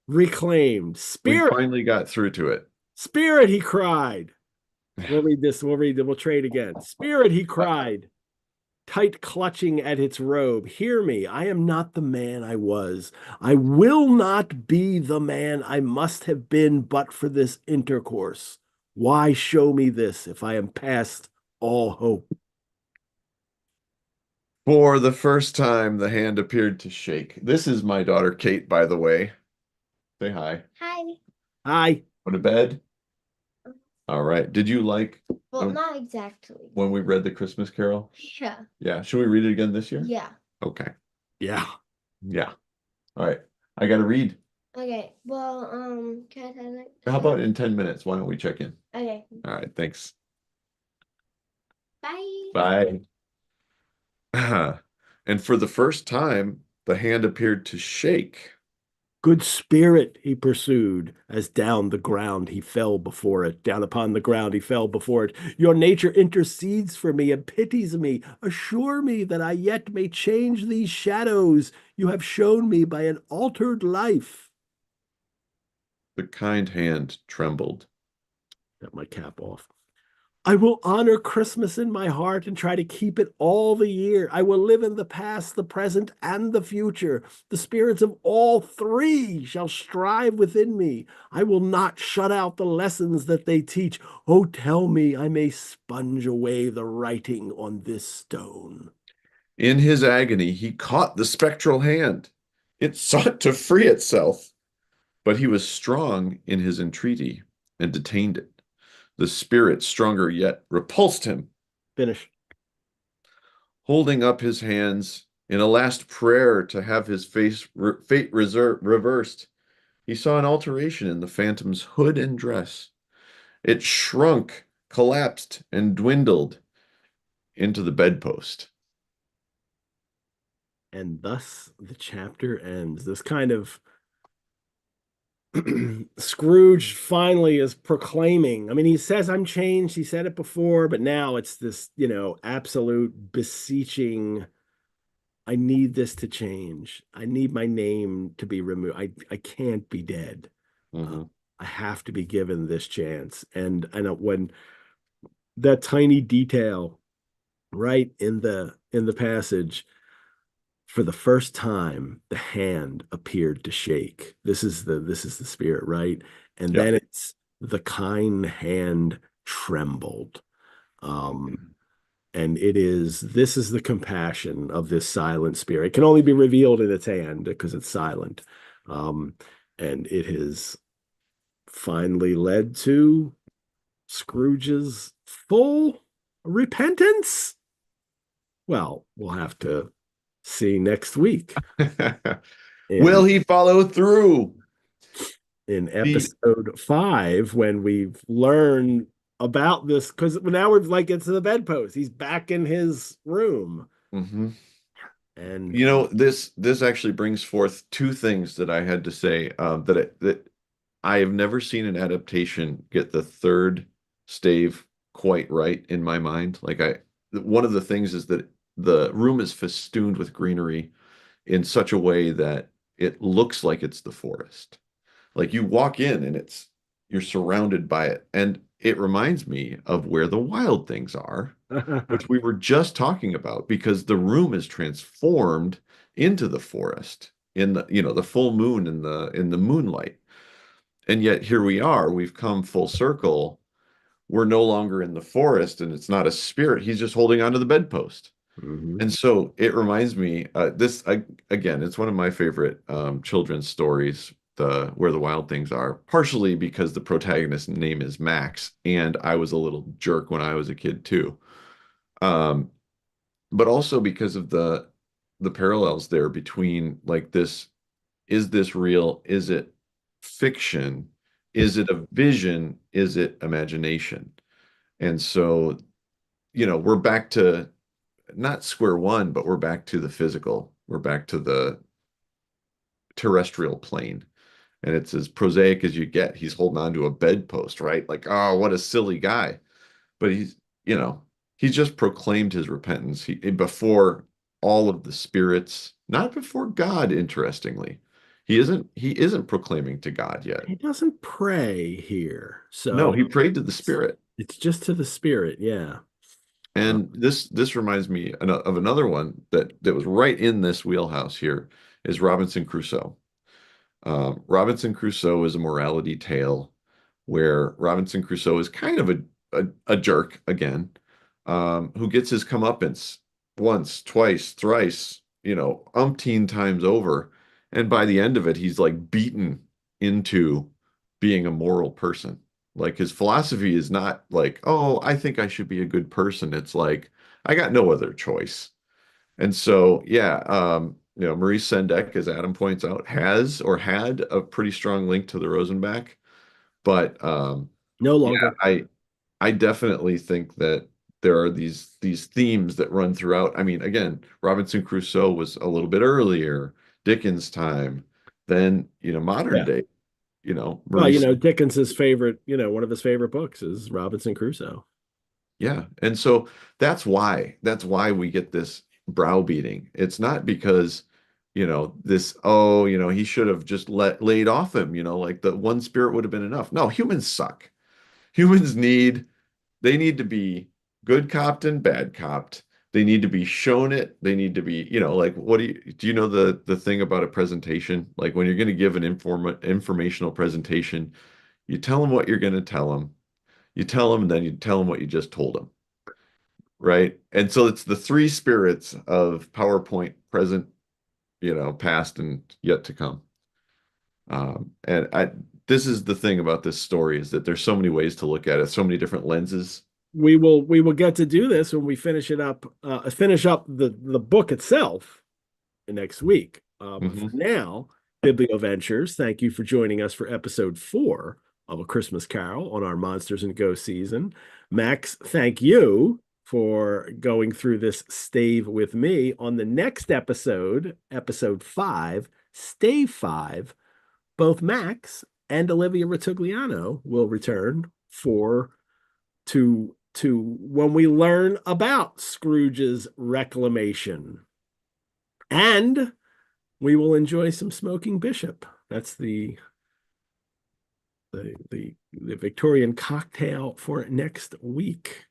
reclaimed. We Spirit, finally got through to it. spirit, he cried. We'll read this. We'll trade again. Spirit, he Uh, cried, tight clutching at its robe. Hear me. I am not the man I was. I will not be the man I must have been but for this intercourse. Why show me this if I am past all hope? For the first time, the hand appeared to shake. This is my daughter, Kate, by the way. Say hi. Hi. Hi. Go to bed? All right. Did you like Well, not exactly. when we read the Christmas Carol? Yeah. Yeah. Should we read it again this year? Yeah. Okay. Yeah. Yeah. All right. I got to read. Okay. Well, can I tell it? How about in 10 minutes? Why don't we check in? Okay. All right. Thanks. Bye. Bye. And for the first time, the hand appeared to shake. Good spirit, he pursued, as down the ground he fell before it. Down upon the ground he fell before it. Your nature intercedes for me and pities me. Assure me that I yet may change these shadows you have shown me by an altered life. The kind hand trembled. Got my cap off. I will honor Christmas in my heart and try to keep it all the year. I will live in the past, the present, and the future. The spirits of all three shall strive within me. I will not shut out the lessons that they teach. Oh, tell me I may sponge away the writing on this stone. In his agony, he caught the spectral hand. It sought to free itself, but he was strong in his entreaty and detained it. The spirit, stronger yet, repulsed him. Finish. Holding up his hands in a last prayer to have his fate reversed, he saw an alteration in the phantom's hood and dress. It shrunk, collapsed, and dwindled into the bedpost. And thus the chapter ends. This kind of Scrooge finally is proclaiming. I mean, he says, I'm changed. He said it before, but now it's this, absolute beseeching. I need this to change. I need my name to be removed. I can't be dead. Mm-hmm. I have to be given this chance. And when that tiny detail, right in the passage, for the first time, the hand appeared to shake. This is the spirit, right? And Yeah. then it's the kind hand trembled. And this is the compassion of this silent spirit. It can only be revealed in its hand because it's silent. And it has finally led to Scrooge's full repentance. Well, we'll have to see next week. Will he follow through? In episode 5, when we've learned about this, because now we're like, it's the bedpost. He's back in his room. Mm-hmm. And this actually brings forth two things that I had to say. That I have never seen an adaptation get the third stave quite right in my mind. One of the things is that the room is festooned with greenery in such a way that it looks like it's the forest. Like you walk in and you're surrounded by it. And it reminds me of Where the Wild Things Are, which we were just talking about, because the room is transformed into the forest in the full moon in the moonlight. And yet here we are, we've come full circle. We're no longer in the forest and it's not a spirit. He's just holding onto the bedpost. Mm-hmm. And so it reminds me, again, it's one of my favorite children's stories, Where the Wild Things Are, partially because the protagonist's name is Max, and I was a little jerk when I was a kid too. But also because of the parallels there between like this, is this real? Is it fiction? Is it a vision? Is it imagination? And so, we're back to not square one, but we're back to the physical. We're back to the terrestrial plane. And it's as prosaic as you get. He's holding on to a bedpost, right? Like, oh, what a silly guy. But he's just proclaimed his repentance before all of the spirits, not before God, interestingly. He isn't proclaiming to God yet. He doesn't pray here. No, So he prayed to the spirit. it's just to the spirit, yeah. And this reminds me of another one that was right in this wheelhouse here is Robinson Crusoe. Robinson Crusoe is a morality tale where Robinson Crusoe is kind of a jerk again, who gets his comeuppance once, twice, thrice, umpteen times over. And by the end of it, he's like beaten into being a moral person. Like his philosophy is not like, oh, I think I should be a good person. It's like, I got no other choice. And so, yeah, Maurice Sendak, as Adam points out, has or had a pretty strong link to the Rosenbach. But no yeah, longer. I definitely think that there are these themes that run throughout. I mean, again, Robinson Crusoe was a little bit earlier, Dickens' time, then modern Yeah. day, Well, Maurice. Dickens's favorite, one of his favorite books is Robinson Crusoe. Yeah, and so that's why we get this browbeating. It's not because this, oh, he should have just laid off him, like the one spirit would have been enough. No, humans suck. Humans they need to be good copped and bad copped. They need to be shown it. They need to be, like, what do you know the thing about a presentation? Like when you're going to give an informational presentation, you tell them what you're going to tell them. You tell them, and then you tell them what you just told them, right? And so it's the three spirits of PowerPoint: present, past, and yet to come. And this is the thing about this story, is that there's so many ways to look at it, so many different lenses. We will get to do this when we finish it up, finish up the book itself next week. But for now, Biblioventures, thank you for joining us for episode 4 of A Christmas Carol on our Monsters and Ghosts season. Max, thank you for going through this stave with me. On the next episode, episode 5, stave 5, both Max and Olivia Rottigliano will return to when we learn about Scrooge's reclamation. And we will enjoy some smoking bishop. That's the Victorian cocktail for next week.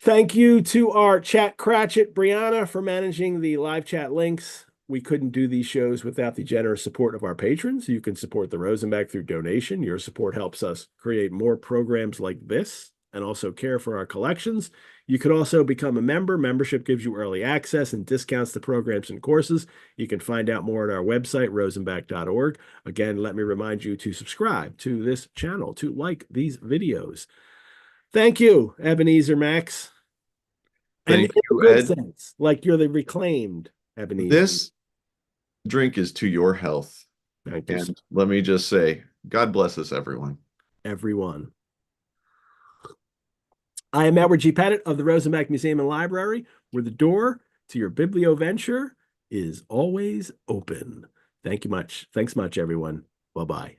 Thank you to our chat Cratchit, Brianna, for managing the live chat links. We couldn't do these shows without the generous support of our patrons. You can support the Rosenbach through donation. Your support helps us create more programs like this and also care for our collections. You could also become a member. Membership gives you early access and discounts to programs and courses. You can find out more at our website, rosenbach.org. Again, let me remind you to subscribe to this channel, to like these videos. Thank you, Ebenezer Max. Thank in you, a good Ed. sense, like you're the reclaimed Ebenezer. This drink is to your health. Thank you, and let me just say, God bless us, everyone. Everyone. I am Edward G. Pettit of the Rosenbach Museum and Library, where the door to your biblioventure is always open. Thank you much. Thanks much, everyone. Bye-bye.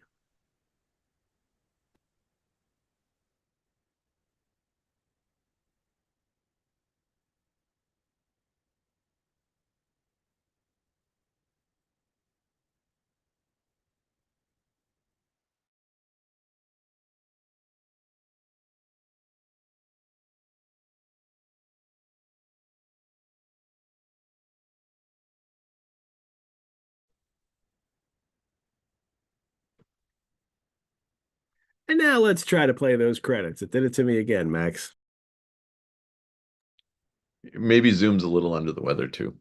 And now let's try to play those credits. It did it to me again, Max. Maybe Zoom's a little under the weather too.